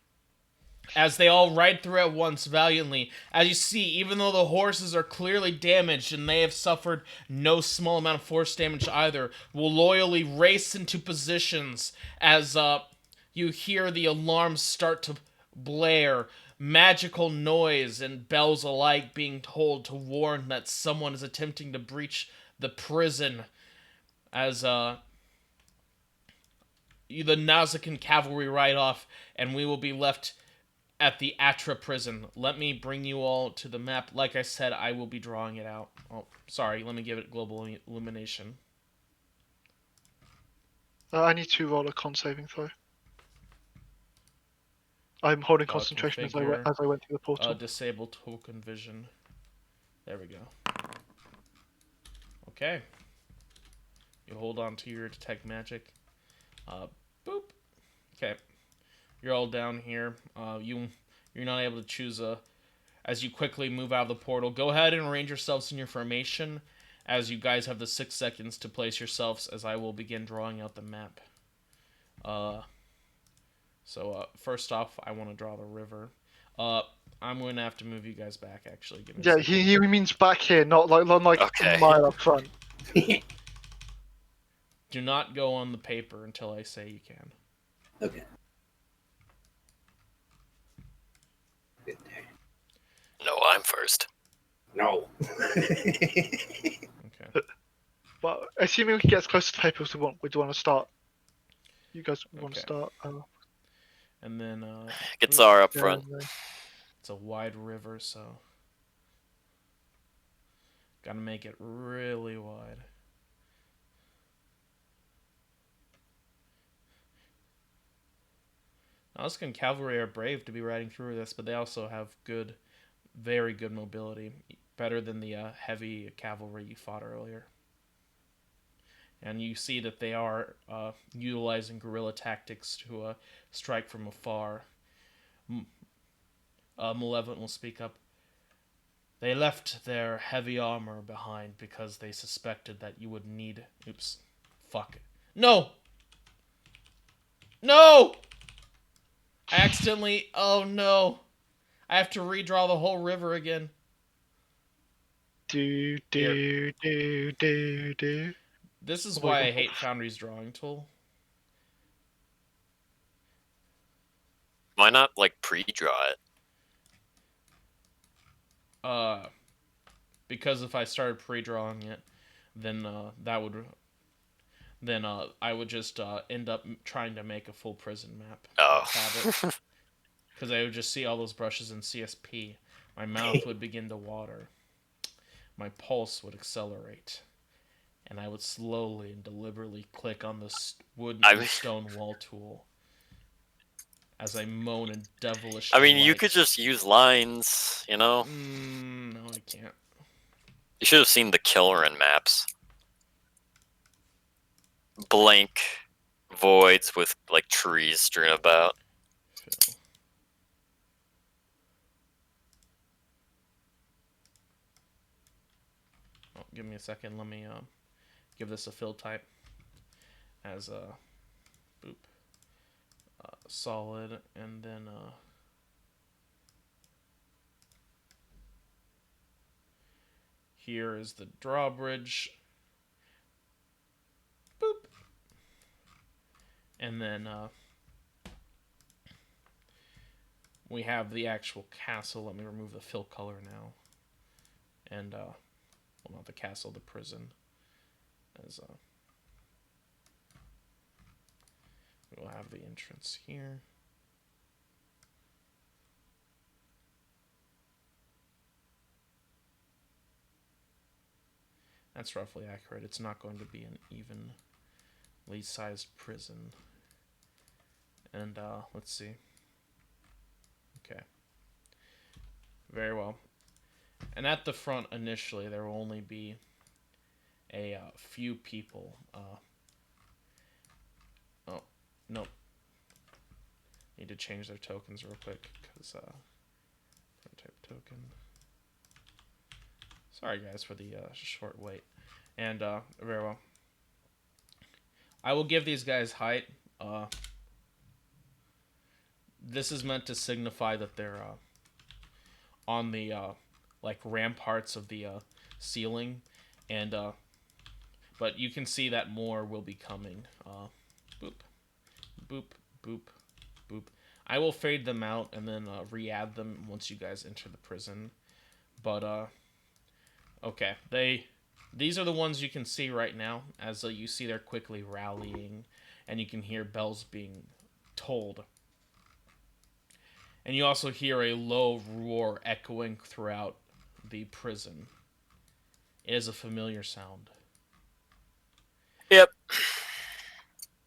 As they all ride through at once valiantly. As you see, even though the horses are clearly damaged and they have suffered no small amount of force damage either, will loyally race into positions as you hear the alarms start to blare, magical noise and bells alike being told to warn that someone is attempting to breach the prison. As the Nausicaan cavalry ride off, and we will be left at the Atra prison. Let me bring you all to the map. Like I said, I will be drawing it out. Oh, sorry, let me give it global illumination. I need to roll a con saving throw. I'm holding concentration as I went through the portal. Disable token vision. There we go. Okay. You hold on to your detect magic. Boop. Okay. You're all down here. You're not able to choose as you quickly move out of the portal. Go ahead and arrange yourselves in your formation, as you guys have the 6 seconds to place yourselves, as I will begin drawing out the map. So first off, I want to draw the river. I'm going to have to move you guys back, actually. Give me a Yeah, second. he means back here, not like Okay. a mile up front. Do not go on the paper until I say you can. Okay. Good there. No, I'm first. No. Okay. But assuming we can get as close to the paper as we want, we do want to start. You guys want to Okay. start? And then Get Zara up yeah, front. no. it's a wide river, so Gotta make it really wide. Nausicaan cavalry are brave to be riding through this, but they also have good, very good mobility. Better than the heavy cavalry you fought earlier. And you see that they are utilizing guerrilla tactics to strike from afar. Malevolent will speak up. They left their heavy armor behind because they suspected that you would need... Oops. Fuck. No! No! I accidentally... Oh, no. I have to redraw the whole river again. Do. This is Oh my why I God. hate Foundry's drawing tool. Why not, like, pre-draw it? Because if I started pre-drawing it, then I would just end up trying to make a full prison map. Oh. Because I would just see all those brushes in CSP. My mouth would begin to water. My pulse would accelerate. And I would slowly and deliberately click on the wood or stone wall tool. As I moan in devilish I mean, you delight. could just use lines, you know? No, I can't. You should have seen the Kilrin maps. Blank voids with, like, trees strewn about. Fill. Oh, give me a second. Let me give this a fill type as a boop solid, and then here is the drawbridge. Boop. And then we have the actual castle. Let me remove the fill color now. And well, not the castle, the prison. As we'll have the entrance here. That's roughly accurate. It's not going to be an evenly sized prison. And let's see. Okay. Very well. And at the front initially, there will only be a few people. Oh, nope. Need to change their tokens real quick because front type token. Sorry guys for the short wait. And very well. I will give these guys height. This is meant to signify that they're on the like ramparts of the ceiling, and but you can see that more will be coming. Boop, boop, boop, boop. I will fade them out and then re-add them once you guys enter the prison. But okay, these are the ones you can see right now, as you see they're quickly rallying, and you can hear bells being tolled. And you also hear a low roar echoing throughout the prison. It is a familiar sound. Yep.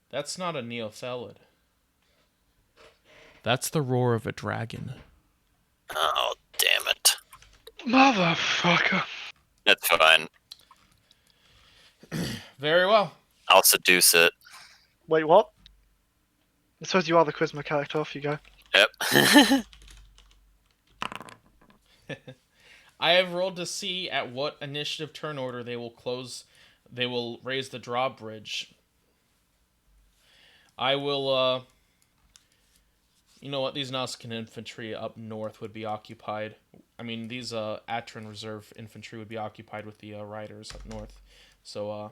That's not a neothelid. That's the roar of a dragon. Oh, damn it. Motherfucker. That's fine. Very well. I'll seduce it. Wait, what? I suppose you are the charisma character. Off you go. Yep. I have rolled to see at what initiative turn order they will raise the drawbridge. I will, you know what, these Nausicaan infantry up north would be occupied. I mean, these Atron reserve infantry would be occupied with the riders up north. So,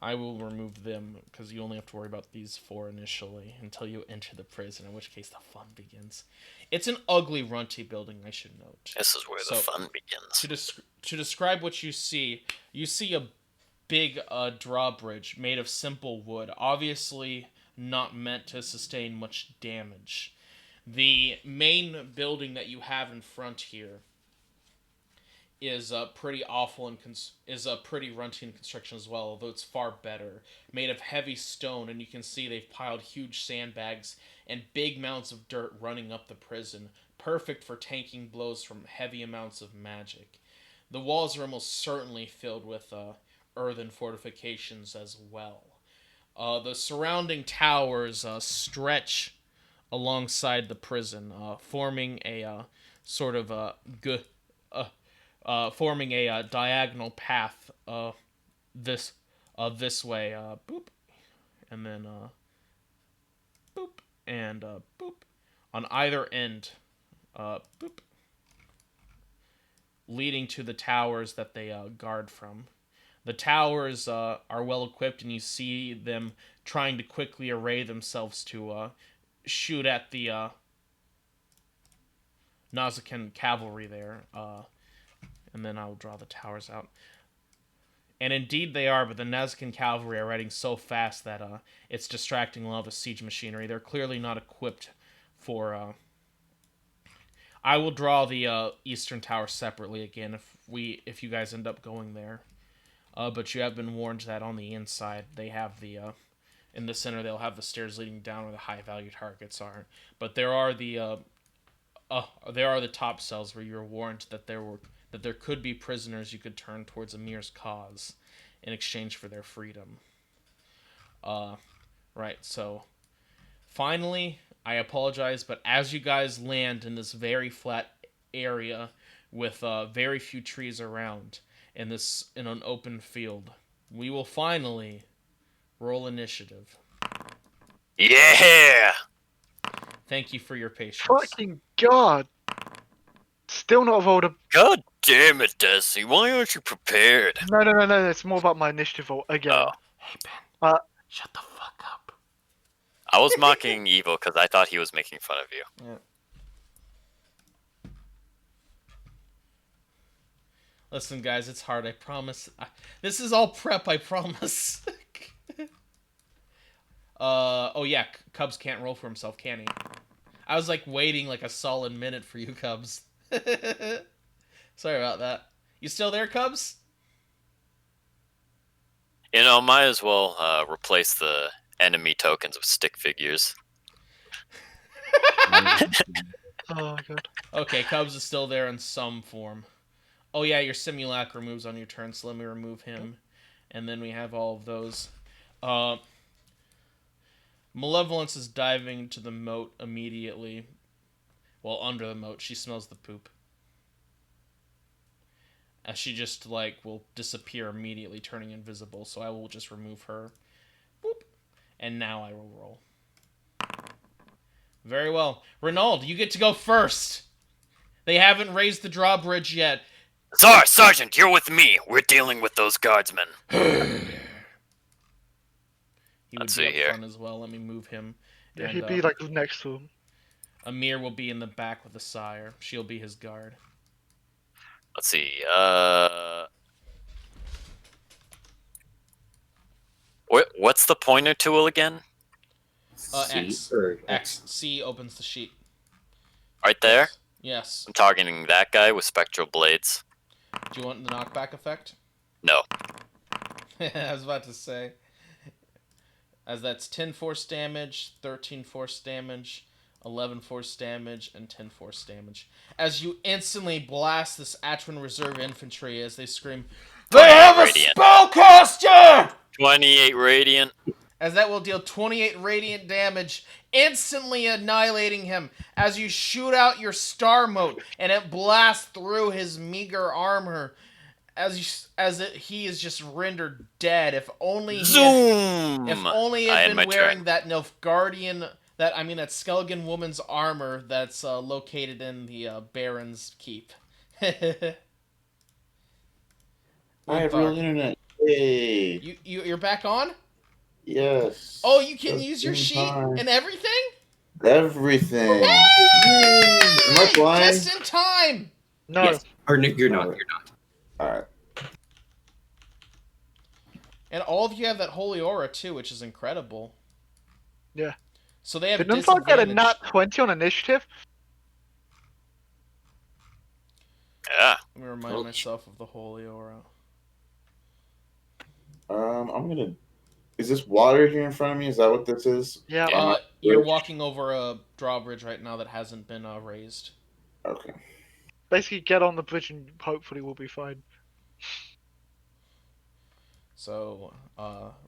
I will remove them, because you only have to worry about these four initially until you enter the prison, in which case the fun begins. It's an ugly, runty building, I should note. This is where the fun begins. To describe what you see a big drawbridge made of simple wood, obviously not meant to sustain much damage. The main building that you have in front here is pretty awful and is pretty runty in construction as well, although it's far better. Made of heavy stone, and you can see they've piled huge sandbags and big mounds of dirt running up the prison, perfect for tanking blows from heavy amounts of magic. The walls are almost certainly filled with earthen fortifications as well. The surrounding towers stretch alongside the prison, forming a sort of forming a diagonal path this way, boop, and then boop and boop on either end, boop, leading to the towers that they guard from. The towers are well equipped, and you see them trying to quickly array themselves to shoot at the Nausicaan cavalry there. And then I'll draw the towers out. And indeed they are, but the Nausicaan cavalry are riding so fast that it's distracting a lot of the siege machinery. They're clearly not equipped for... I will draw the eastern tower separately again if you guys end up going there. But you have been warned that on the inside they have the in the center they'll have the stairs leading down where the high value targets are. But there are the top cells where you're warned that there could be prisoners you could turn towards Amir's cause in exchange for their freedom. Right, so finally, I apologize, but as you guys land in this very flat area with very few trees around in an open field, we will finally roll initiative. Yeah! Thank you for your patience. Fucking god! Still not rolled a. God damn it, Desi. Why aren't you prepared? No. It's more about my initiative roll again. Oh. Hey, Ben. Uh, Shut the fuck up. I was mocking Evil because I thought he was making fun of you. Yeah. Listen, guys, it's hard, I promise. This is all prep, I promise. Oh yeah, Cubs can't roll for himself, can he? I was like waiting like a solid minute for you, Cubs. Sorry about that. You still there, Cubs? You know, might as well replace the enemy tokens with stick figures. Oh god. Okay, Cubs is still there in some form. Oh yeah, your simulacra moves on your turn, so let me remove him. And then we have all of those. Malevolence is diving to the moat immediately. Well, under the moat, she smells the poop. As she just, will disappear immediately, turning invisible, so I will just remove her. Boop. And now I will roll. Very well. Renaud, you get to go first! They haven't raised the drawbridge yet. Sergeant, you're with me. We're dealing with those guardsmen. He would Let's be see up here. front as well. Let me move him. Yeah, And, he'd be next to him. Amir will be in the back with the sire. She'll be his guard. Let's see. What's the pointer tool again? X. Or X. C opens the sheet. Right there? Yes. I'm targeting that guy with spectral blades. Do you want the knockback effect? No. I was about to say. As that's 10 force damage, 13 force damage, 11 force damage, and 10 force damage. As you instantly blast this Atron Reserve infantry as they scream, "They have a Radiant. spellcaster!" 28 radiant. As that will deal 28 radiant damage, instantly annihilating him as you shoot out your star mote and it blasts through his meager armor he is just rendered dead. If only Zoom! if only he I had had been my wearing turn. that Nilfgaardian, that Skelligan woman's armor that's located in the Baron's Keep. I have real internet. Yay! You're back on? Yes. Oh, you can Just use your in sheet time. and everything? Everything. Yay! Am I blind? Just in time! No. Yes. Or no, you're not. Alright. You're not. Alright. And all of you have that holy aura too, which is incredible. Yeah. So they have Did Nunthar get a disadvantage. nat 20 on initiative? Yeah. Let me remind myself of the holy aura. I'm gonna. Is this water here in front of me? Is that what this is? Yeah. Yeah. You're Bridge? walking over a drawbridge right now that hasn't been raised. Okay. Basically, get on the bridge and hopefully we'll be fine. So,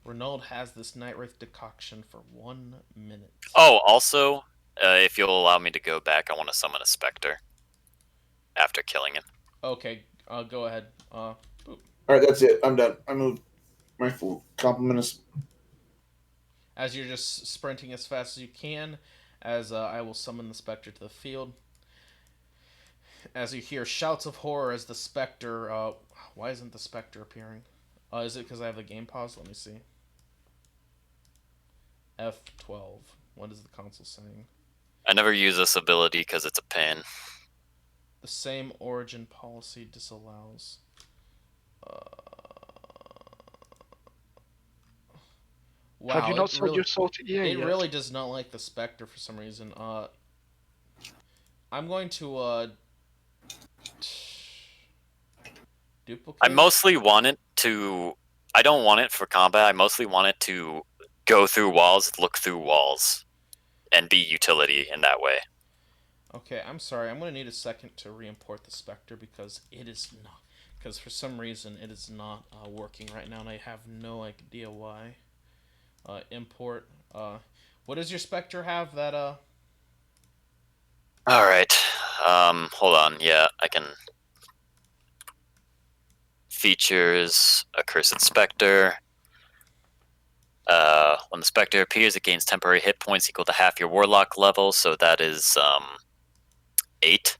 Renaud has this Night Wraith decoction for 1 minute. Oh, also, if you'll allow me to go back, I want to summon a specter after killing him. Okay, go ahead. Boop. All right, that's it. I'm done. I moved my full complement is. As you're just sprinting as fast as you can, as I will summon the specter to the field. As you hear shouts of horror as the specter. Why isn't the specter appearing? Is it because I have the game paused? Let me see. F12. What is the console saying? I never use this ability because it's a pain. The same origin policy disallows. Wow, Have you not sold really, your soul to EA it yet? really does not like the specter for some reason. I'm going to duplicate. I mostly want it to. I don't want it for combat. I mostly want it to go through walls, look through walls, and be utility in that way. Okay, I'm sorry. I'm going to need a second to re-import the specter because it is not. Because for some reason it is not working right now, and I have no idea why. Import. What does your specter have that Alright. Hold on. Yeah, I can. Features Accursed Spectre. When the Spectre appears, it gains temporary hit points equal to half your Warlock level, so that is 8.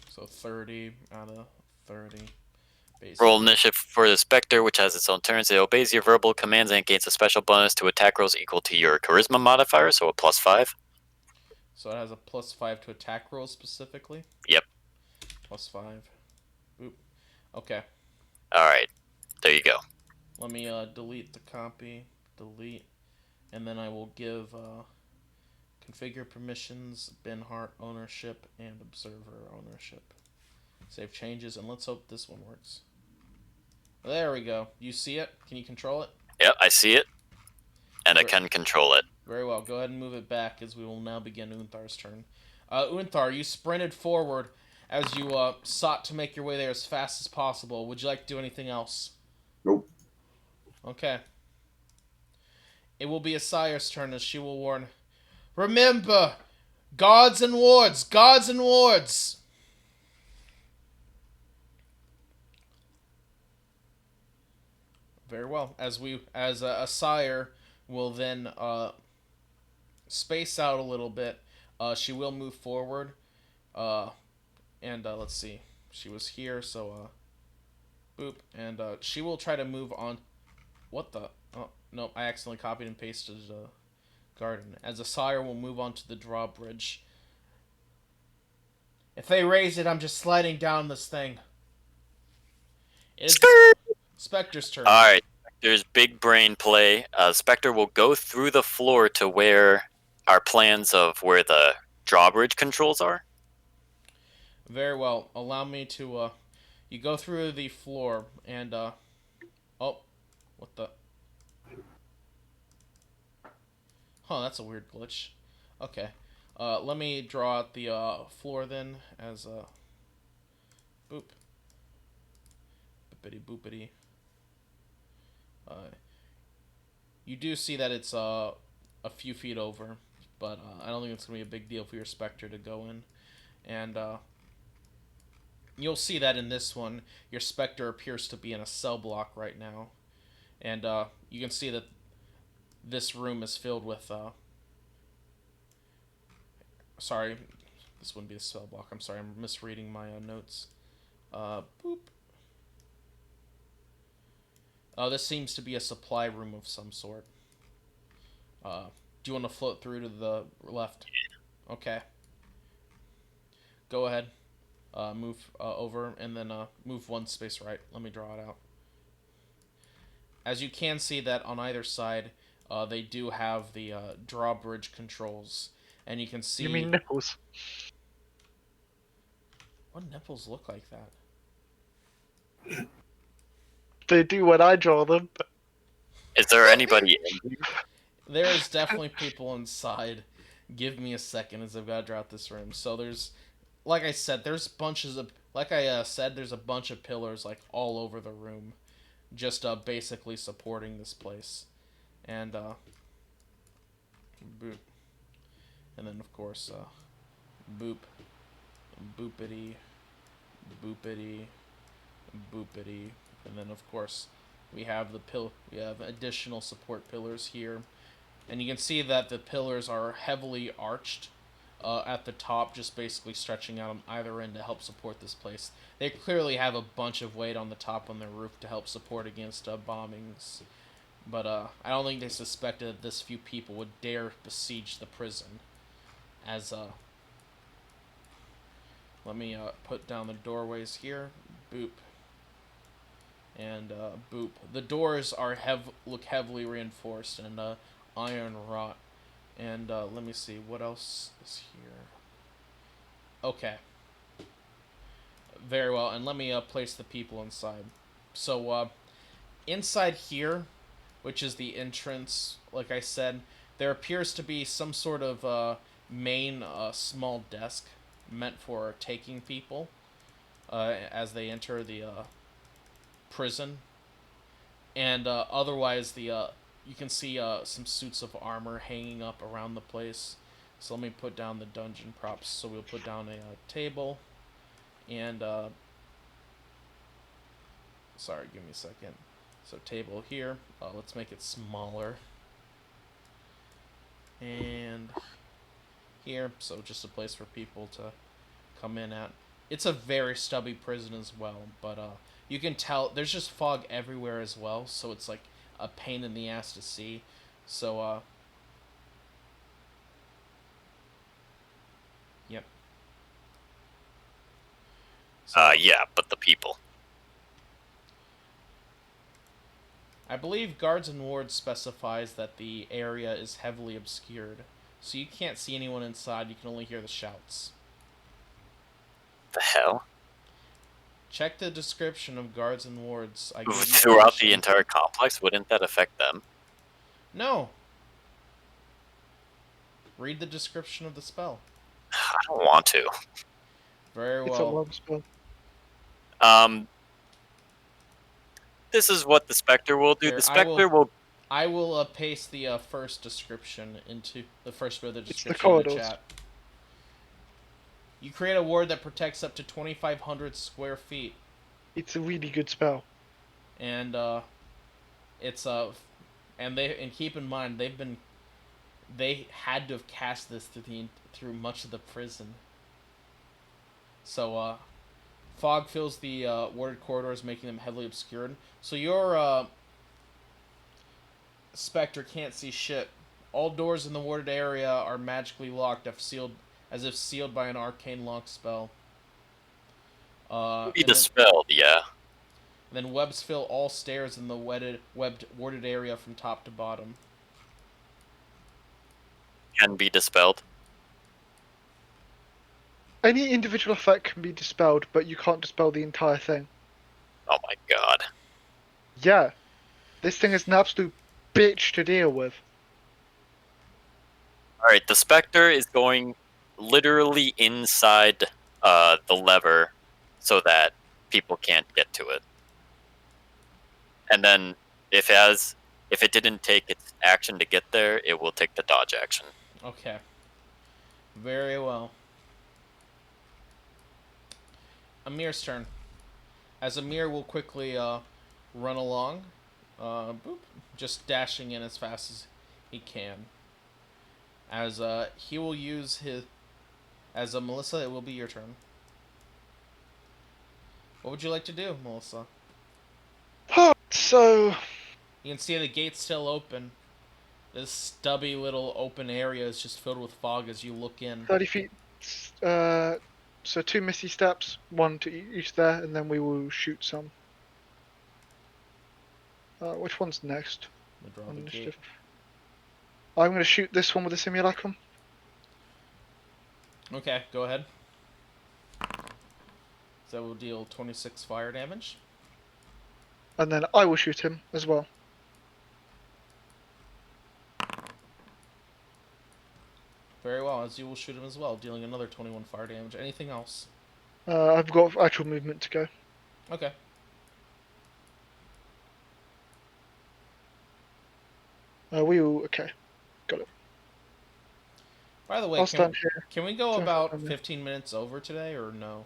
So 30 out of 30. Basically. Roll initiative for the Spectre, which has its own turns. It obeys your verbal commands and gains a special bonus to attack rolls equal to your Charisma modifier, so a +5. So it has a +5 to attack rolls specifically? Yep. +5. Oop. Okay. Alright. There you go. Let me delete the copy. Delete. And then I will give configure permissions, Benhart ownership, and observer ownership. Save changes, and let's hope this one works. There we go. You see it? Can you control it? Yep, I see it. And I can control it. Very well. Go ahead and move it back as we will now begin Unthar's turn. Unthar, you sprinted forward as you sought to make your way there as fast as possible. Would you like to do anything else? Nope. Okay. It will be Asire's turn as she will warn. Remember! Guards and wards! Guards and wards! Very well. As Asire will then space out a little bit, she will move forward. And let's see. She was here, so boop. And she will try to move on. What the? Oh, no, I accidentally copied and pasted garden. As Asire will move on to the drawbridge. If they raise it, I'm just sliding down this thing. It's Spectre's turn. Alright, there's big brain play. Spectre will go through the floor to where our plans of where the drawbridge controls are. Very well. Allow me to, you go through the floor, and, oh, what the? Huh, that's a weird glitch. Okay. Let me draw out the, floor then, as, boop. Boopity boopity. You do see that it's a few feet over, but I don't think it's going to be a big deal for your Spectre to go in. And you'll see that in this one, your Spectre appears to be in a cell block right now. And you can see that this room is filled with... Sorry, this wouldn't be a cell block. I'm sorry, I'm misreading my notes. Boop. This seems to be a supply room of some sort. Do you want to float through to the left? Okay. Go ahead. Move over, and then move one space right. Let me draw it out. As you can see that on either side, they do have the drawbridge controls. And you can see... You mean nipples? What nipples look like that? They do when I draw them. Is there anybody in here? There is definitely people inside. Give me a second as I've got to draw out this room. So there's, like I said, there's bunches of, like I said, there's a bunch of pillars like all over the room, just basically supporting this place, and boop, and then of course boop, boopity, boopity, boopity, and then of course we have we have additional support pillars here. And you can see that the pillars are heavily arched at the top, just basically stretching out on either end to help support this place. They clearly have a bunch of weight on the top on their roof to help support against bombings. But I don't think they suspected that this few people would dare besiege the prison. As let me put down the doorways here. Boop. And boop. The doors are look heavily reinforced and iron wrought. And let me see, what else is here? Okay. Very well, and let me place the people inside. So, inside here, which is the entrance, like I said, there appears to be some sort of main small desk meant for taking people as they enter the prison. And otherwise, you can see some suits of armor hanging up around the place. So let me put down the dungeon props. So we'll put down a table, and sorry, give me a second. So table here. Let's make it smaller. And here, so just a place for people to come in at. It's a very stubby prison as well, but you can tell there's just fog everywhere as well, so it's like a pain in the ass to see. So yep. So, Yeah, but the people. I believe Guards and Wards specifies that the area is heavily obscured, so you can't see anyone inside, you can only hear the shouts. The hell? Check the description of Guards and Wards. I gave you Throughout the permission. entire complex, wouldn't that affect them? No. Read the description of the spell. I don't want to. Very It's a well. long spell. This is what the Spectre will do. Here, The Spectre will... I will paste the first description into the first bit of the It's the description in the corridors. chat. You create a ward that protects up to 2,500 square feet, It's a really good spell. and it's and keep in mind they had to have cast this through much of the prison. So fog fills the warded corridors, making them heavily obscured. So your Spectre can't see shit. All doors in the warded area are magically locked, as if sealed by an arcane lock spell. be dispelled, yeah. Then webs fill all stairs in the webbed warded area from top to bottom. Can be dispelled. Any individual effect can be dispelled, but you can't dispel the entire thing. Oh my god. Yeah. This thing is an absolute bitch to deal with. Alright, the Spectre is going literally inside the lever so that people can't get to it. And then if it didn't take its action to get there, it will take the dodge action. Okay. Very well. Amir's turn. As Amir will quickly run along, boop, just dashing in as fast as he can. As he will use his... As Melissa, it will be your turn. What would you like to do, Melissa? So, You can see the gate's still open. This stubby little open area is just filled with fog as you look in. 30 feet. So 2 misty steps, 1 to each there, and then we will shoot some. Which one's next? We draw On the gate. initiative? I'm going to shoot this one with the simulacrum. Okay, go ahead. So that will deal 26 fire damage. And then I will shoot him as well. Very well, as you will shoot him as well, dealing another 21 fire damage. Anything else? I've got actual movement to go. Okay. Okay. By the way, I'll stand here. can we go Sorry, about I'm- 15 minutes over today, or no?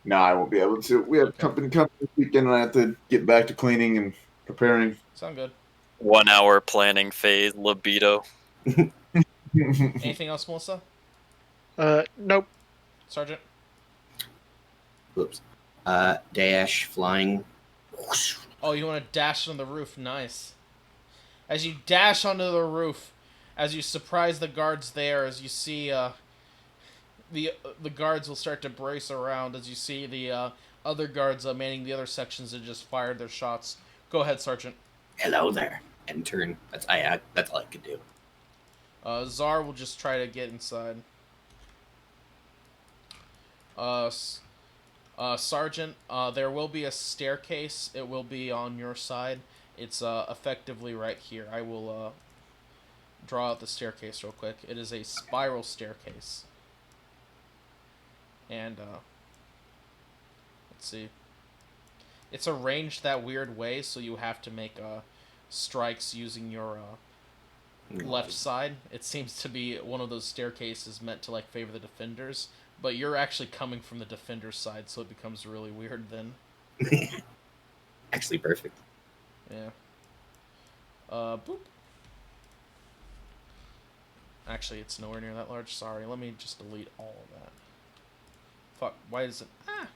No, I won't be able to. We have Okay. company coming this weekend, and I have to get back to cleaning and preparing. Sound good. 1 hour planning phase, libido. Anything else, Melissa? Nope. Sergeant? Whoops. Dash, flying. Oh, you want to dash on the roof. Nice. As you dash onto the roof, as you surprise the guards there, as you see the guards will start to brace around, as you see the other guards manning the other sections that just fired their shots. Go ahead, Sergeant. Hello there. And turn. That's all I could do. Czar will just try to get inside. Sergeant, there will be a staircase. It will be on your side. It's effectively right here. I will draw out the staircase real quick. It is a spiral staircase. And let's see. It's arranged that weird way, so you have to make strikes using your left side. It seems to be one of those staircases meant to like favor the defenders, but you're actually coming from the defender's side, so it becomes really weird then. Actually, perfect. Yeah. Boop. Actually, it's nowhere near that large. Sorry, let me just delete all of that. Fuck, why is it... Ah!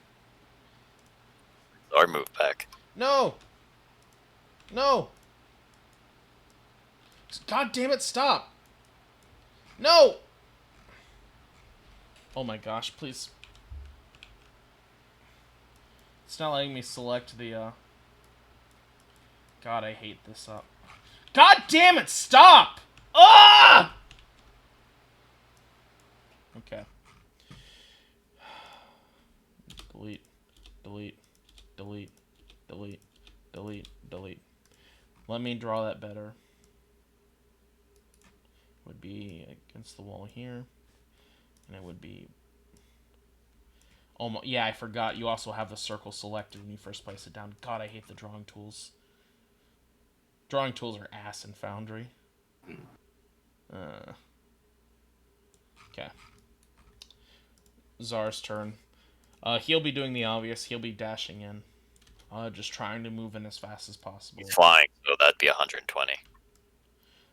Or move back. No! No! God damn it, stop! No! Oh my gosh, please. It's not letting me select the, God, I hate this up. God damn it, stop! Ah! Okay. Delete. Delete. Delete. Delete. Delete. Delete. Let me draw that better. Would be against the wall here. And it would be... Almost, yeah, I forgot. You also have the circle selected when you first place it down. God, I hate the drawing tools. Drawing tools are ass in Foundry. Okay. Czar's turn. He'll be doing the obvious. He'll be dashing in. Just trying to move in as fast as possible. He's flying, so that'd be 120.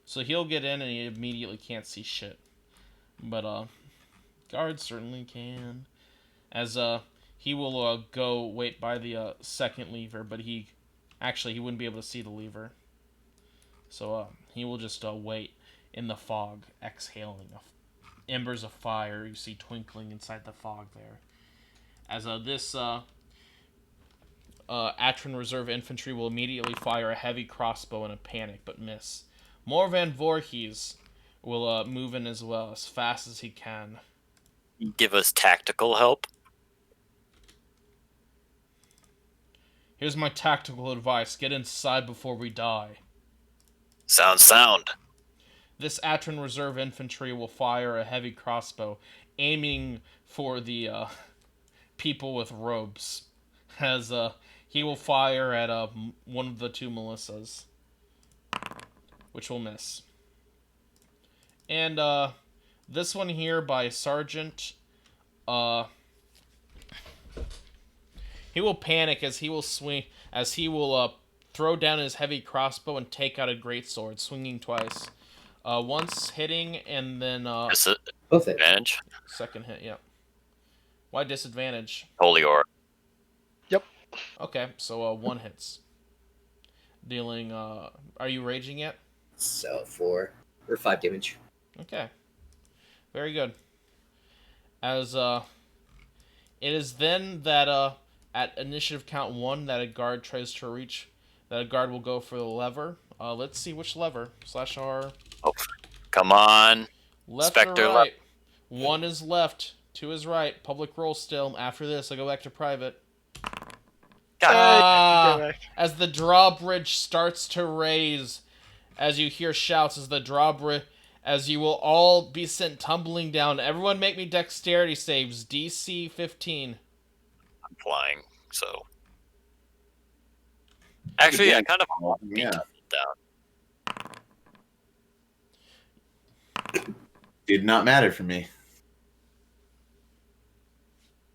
So he'll get in and he immediately can't see shit. But, guards certainly can. As, he will, go wait by the, second lever, but he wouldn't be able to see the lever. So, he will just, wait in the fog, exhaling embers of fire you see twinkling inside the fog there. As, this, Atron Reserve Infantry will immediately fire a heavy crossbow in a panic, but miss. More Van Voorhees will move in as well, as fast as he can. Give us tactical help. Here's my tactical advice. Get inside before we die. Sound sound. This Atron Reserve Infantry will fire a heavy crossbow, aiming for the people with robes. As he will fire at one of the two Melissas, which will miss. And this one here by Sergeant, he will panic as he will throw down his heavy crossbow and take out a greatsword, swinging twice. Once hitting and then Disadvantage. second hit. Yep. Why disadvantage? Holy Aura. Yep. Okay, so one hits. Dealing. Are you raging yet? So 4 or 5 damage. Okay. Very good. As it is then that at initiative count 1 that a guard tries to reach, that a guard will go for the lever. Let's see which lever. /R. Oh, come on. Left Spectre or right? 1 is left, 2 is right. Public roll still. After this, I go back to private. God. Correct. As the drawbridge starts to raise, as you hear shouts as the drawbridge, as you will all be sent tumbling down. Everyone make me dexterity saves. DC 15. I'm flying, so. Actually, I kind of want me Yeah. to fall down. Did not matter for me.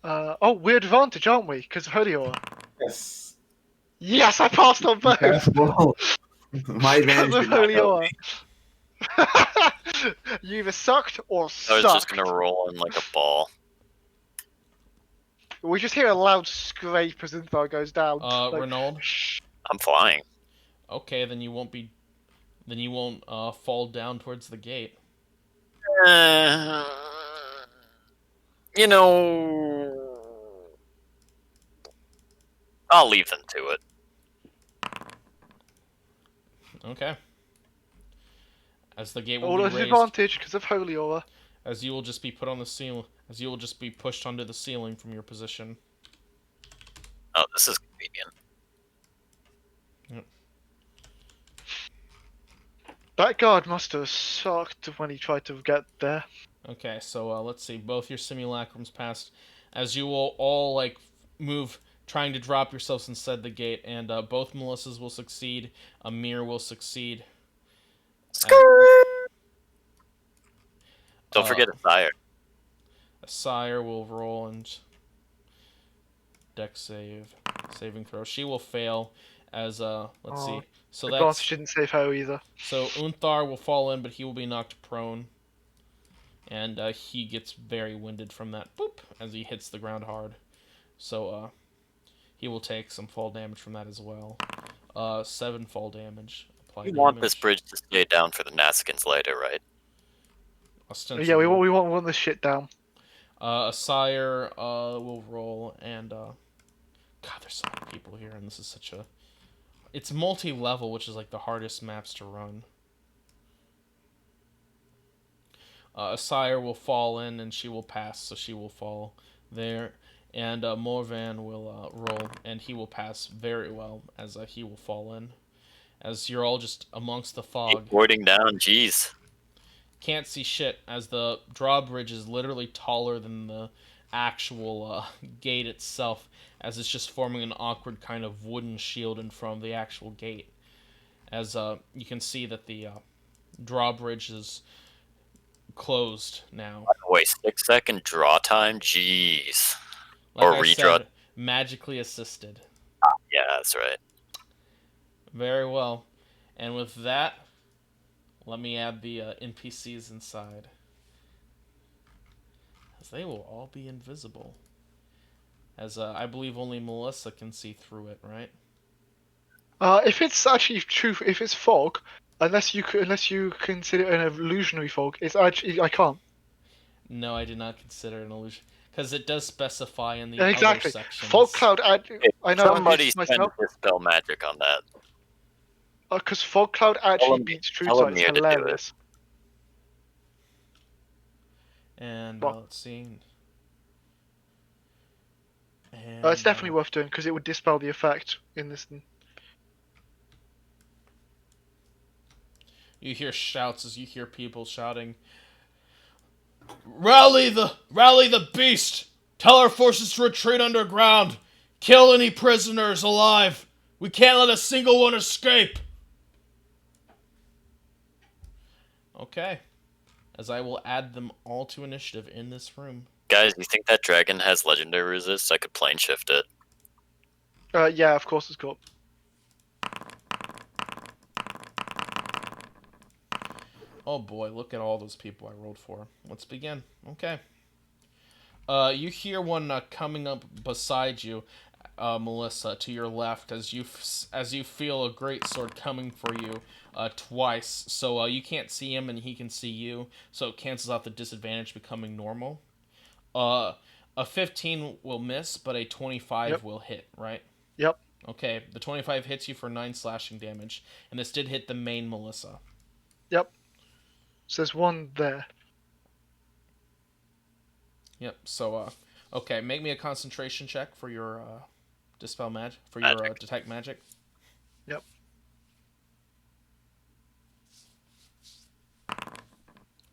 We're advantage, aren't we? Because of Holy Aura. Yes. Yes, I passed on both. That's well. My advantage Because of did not Holy help Aura. me. You either sucked or I was sucked. just gonna roll in like a ball. We just hear a loud scrape as Unthar goes down. Like, Renaud? shh. I'm flying. Okay, then you won't be... Then you won't fall down towards the gate. You know, I'll leave them to it. Okay. As the gate will All be at raised, advantage because of Holy Aura. as you will just be put on the ceiling, as you will just be pushed onto the ceiling from your position. Oh, this is convenient. That guard must have sucked when he tried to get there. Okay, so let's see. Both your simulacrums passed, as you will all like move, trying to drop yourselves inside the gate, and both Melissas will succeed. Amir will succeed. Don't forget a sire. A sire will roll and dex saving throw. She will fail. As let's see. So Advantage that's didn't save her either. so Unthar will fall in, but he will be knocked prone. And he gets very winded from that boop as he hits the ground hard. So he will take some fall damage from that as well. 7 fall damage. Apply You want damage. this bridge to stay down for the Naskins later, right? Ostensibly. Yeah, we want this shit down. A sire will roll, and God, there's so many people here, and this is such a... It's multi-level, which is like the hardest maps to run. A sire will fall in, and she will pass, so she will fall there. And Morvan will roll, and he will pass very well, as he will fall in. As you're all just amongst the fog. Skateboarding down, jeez. Can't see shit, as the drawbridge is literally taller than the actual gate itself, as it's just forming an awkward kind of wooden shield in front of the actual gate. As you can see that the drawbridge is closed now. Wait, 6-second draw time? Jeez. Like Or I redraw. said, magically assisted. Yeah, that's right. Very well. And with that, let me add the NPCs inside. As they will all be invisible. As I believe only Melissa can see through it, right? If it's actually true, if it's fog, unless you consider it an illusionary fog, it's actually I can't. No, I did not consider it an illusion. Because it does specify in the Exactly. other sections. Fog cloud. I know. Somebody spend myself dispel magic on that. because fog cloud actually him- beats true tell sight. him It's here to do it. hilarious. And What? let's see. And, It's definitely worth doing because it would dispel the effect in this. You hear shouts as you hear people shouting, Rally the beast! Tell our forces to retreat underground! Kill any prisoners alive! We can't let a single one escape! Okay. As I will add them all to initiative in this room. Guys, you think that dragon has legendary resist? I could plane shift it. Yeah, of course it's got. Oh boy, look at all those people I rolled for. Let's begin. Okay. You hear one coming up beside you, Melissa, to your left, as you feel a great sword coming for you twice. So you can't see him and he can see you, so it cancels out the disadvantage, becoming normal. A 15 will miss, but a 25 will hit, right? Yep. Okay, the 25 hits you for 9 slashing damage, and this did hit the main Melissa. Yep. So there's one there. Yep. So, okay, make me a concentration check for your dispel magic for your Magic. detect magic. Yep.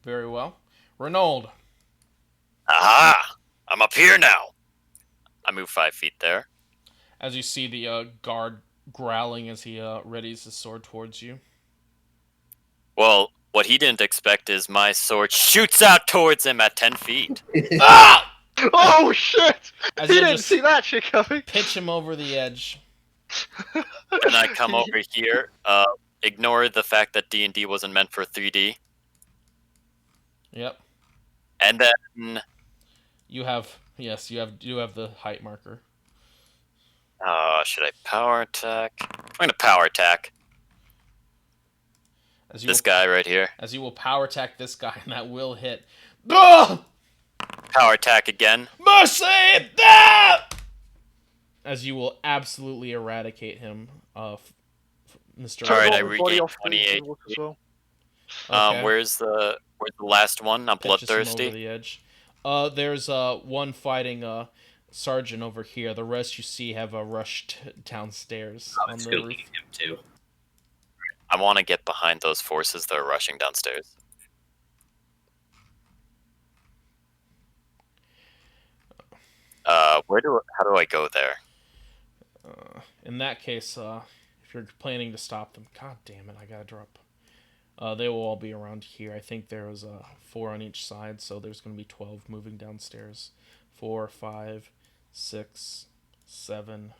Very well, Renauld. Aha! I'm up here now. I move 5 feet there. As you see the guard growling as he readies his sword towards you. Well, what he didn't expect is my sword shoots out towards him at 10 feet. Ah! Oh shit! As He you'll didn't just see that shit coming. pitch him over the edge. And I come over here, ignore the fact that D&D wasn't meant for 3D. Yep. And then, You have the height marker. should I power attack? I'm gonna power attack As you this will, guy right here. As you will power attack this guy, and that will hit. Ah! Power attack again. Mercy! Ah! As you will absolutely eradicate him, Mr. Alright, I Roll the body regain off the 28. look as well. Okay. Where's the last one? I'm Pitches him over bloodthirsty. the edge. There's one fighting sergeant over here. The rest you see have rushed downstairs on Let's the go roof. kick him too. I want to get behind those forces that are rushing downstairs. How do I go there? In that case, if you're planning to stop them, god damn it, I gotta drop. They will all be around here. I think there was 4 on each side, so there's going to be 12 moving downstairs. 4, 5, 6, 7,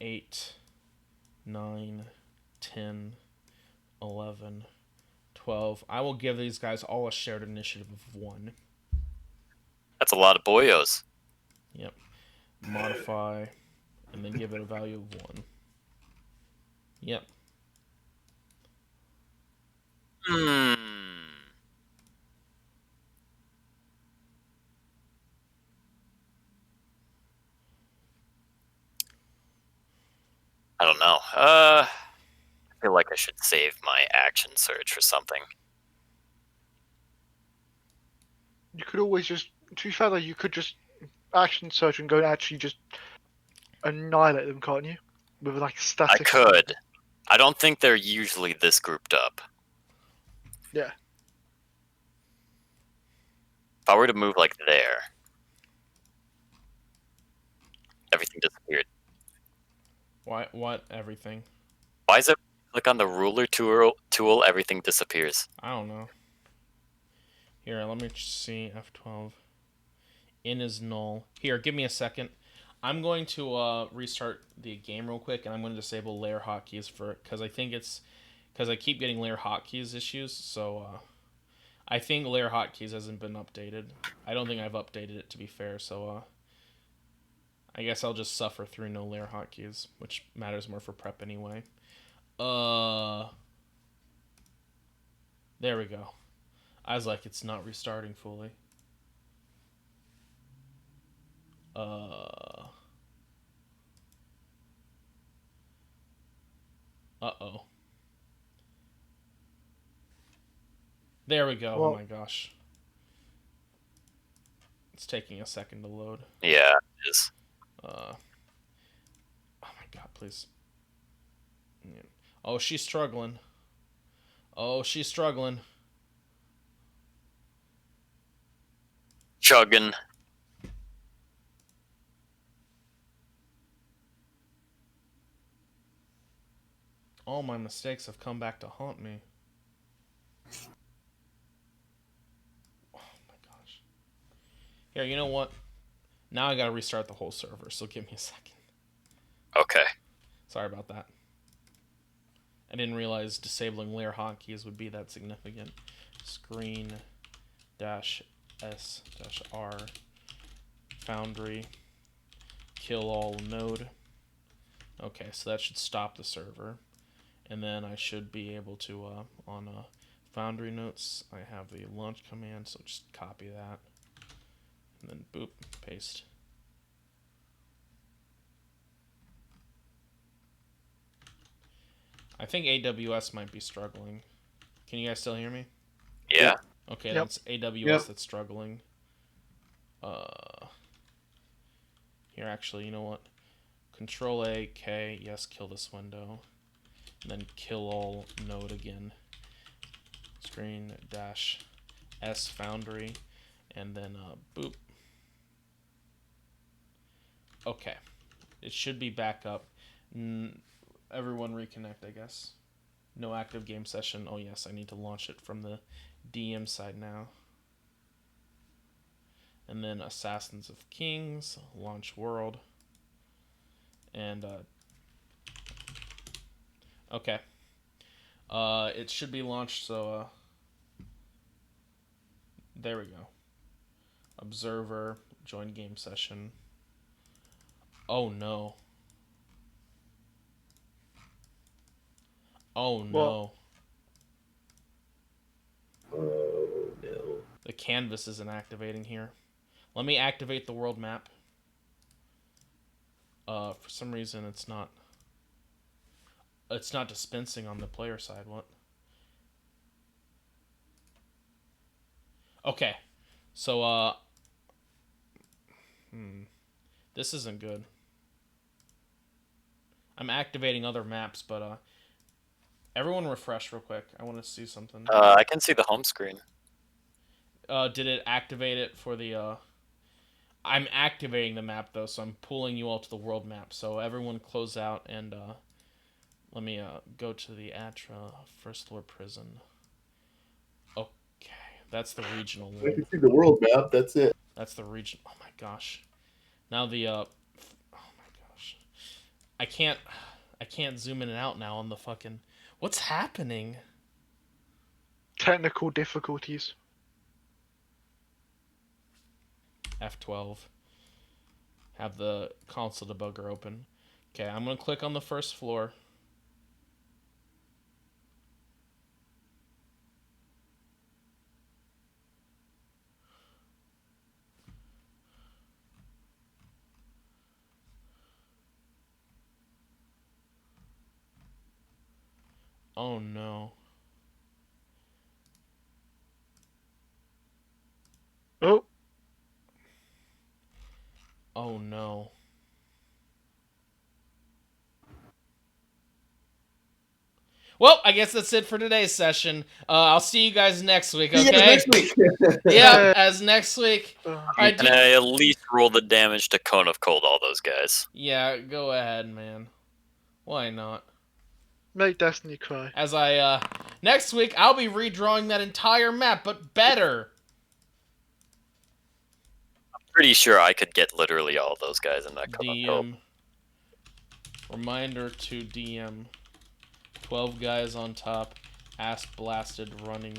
8, 9, 10, 11, 12. I will give these guys all a shared initiative of 1. That's a lot of boyos. Yep. Modify, and then give it a value of 1. Yep. Hmm. I don't know. I feel like I should save my action surge for something. You could always just, to be fair though, you could just action search and go and actually just annihilate them, can't you? With like a I static. could. I don't think they're usually this grouped up. Yeah. If I were to move like there, everything disappeared. Why? What? Everything? Why is it click on the ruler tool, everything disappears? I don't know. Here, let me see. F12. In is null. Here, give me a second. I'm going to restart the game real quick, and I'm going to disable layer hotkeys because I think it's because I keep getting layer hotkeys issues. So I think layer hotkeys hasn't been updated. I don't think I've updated it, to be fair. So I guess I'll just suffer through no layer hotkeys, which matters more for prep anyway. There we go. I was like, it's not restarting fully. Uh-oh. There we go. Well, oh my gosh. It's taking a second to load. Yeah, it is. Oh my god, please. Oh, she's struggling. Oh, she's struggling. Chugging. All my mistakes have come back to haunt me. Oh my gosh. Here, you know what? Now I gotta restart the whole server, so give me a second. Okay. Sorry about that. I didn't realize disabling layer hotkeys would be that significant. Screen -S-R Foundry kill all node. Okay, so that should stop the server. And then I should be able to, on Foundry notes, I have the launch command, so just copy that. And then boop, paste. I think AWS might be struggling. Can you guys still hear me? Yeah. Okay, Yep. that's AWS Yep. that's struggling. Here, actually, you know what? Control A, K, yes, kill this window. And then kill all node again. Screen dash S foundry. And then boop. Okay. It should be back up. Everyone reconnect, I guess. No active game session. Oh, yes, I need to launch it from the DM side now. And then Assassins of Kings, launch world. And, okay. It should be launched, so, there we go. Observer, join game session. Oh, no. Oh, no. Oh no. The canvas isn't activating here. Let me activate the world map. For some reason it's not dispensing on the player side. What? Okay. So this isn't good. I'm activating other maps, but everyone refresh real quick. I want to see something. I can see the home screen. Did it activate it for the I'm activating the map though, so I'm pulling you all to the world map. So everyone close out and let me go to the Atra First Floor Prison. Okay, that's the regional I one. can see the world map. That's it. That's the region. Oh my gosh. Now the oh my gosh. I can't zoom in and out now on the fucking. What's happening? Technical difficulties. F12. Have the console debugger open. Okay, I'm gonna click on the first floor. Oh no. Oh, Oh no. Well, I guess that's it for today's session. I'll see you guys next week, okay? Next week. Yeah, as next week. I Can I at least roll the damage to Cone of Cold all those guys? Yeah, go ahead, man. Why not? make Destiny cry. As I, next week, I'll be redrawing that entire map, but better. Pretty sure I could get literally all those guys in that Cone of Cold. DM. Reminder to DM. 12 guys on top, ass blasted running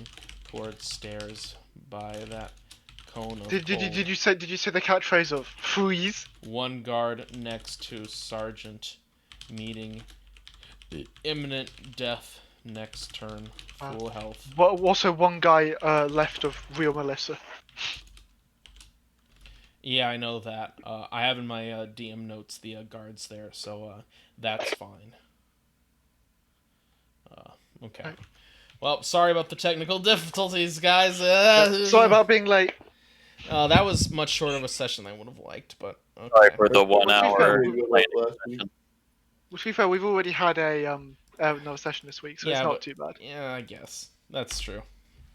towards stairs by that cone of Did cold. you say the catchphrase of freeze? One guard next to sergeant meeting imminent death next turn, full health. Well, also one guy left of real Melissa. Yeah, I know that. I have in my DM notes the guards there, so that's fine. Okay. Right. Well, sorry about the technical difficulties, guys. Sorry about being late. That was much shorter of a session than I would have liked, but okay. Sorry for the 1 Well, hour. to be fair, we've already had a another session this week, so Yeah, it's not but- too bad. Yeah, I guess that's true.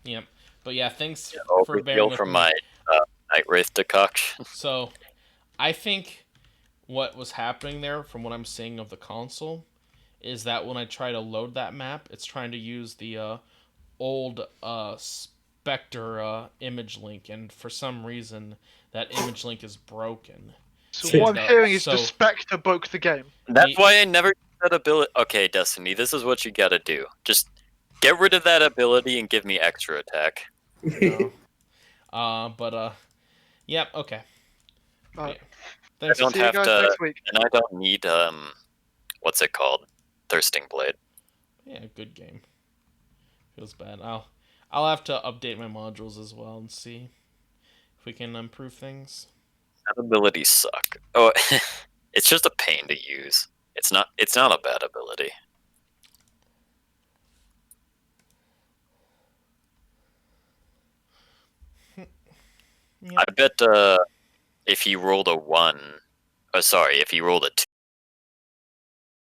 Yep. But yeah, thanks Oh, for bearing reveal with from me. my Night Wraith decoction. So, I think what was happening there, from what I'm seeing of the console, is that when I try to load that map, it's trying to use the old Spectre image link, and for some reason, that image link is broken. So And, what I'm hearing is so- the Spectre broke the game. That's why I never used that ability. Okay, Destiny, this is what you gotta do. Just get rid of that ability and give me extra attack. You know? Yep, okay. Alright. Thanks. don't See you have guys to- next week. And I don't need what's it called? Thirsting Blade. Yeah, good game. Feels bad. I'll have to update my modules as well and see if we can improve things. That abilities suck. Oh, it's just a pain to use. It's not a bad ability. Yeah. I bet if he rolled a 1, oh sorry, if he rolled a 2,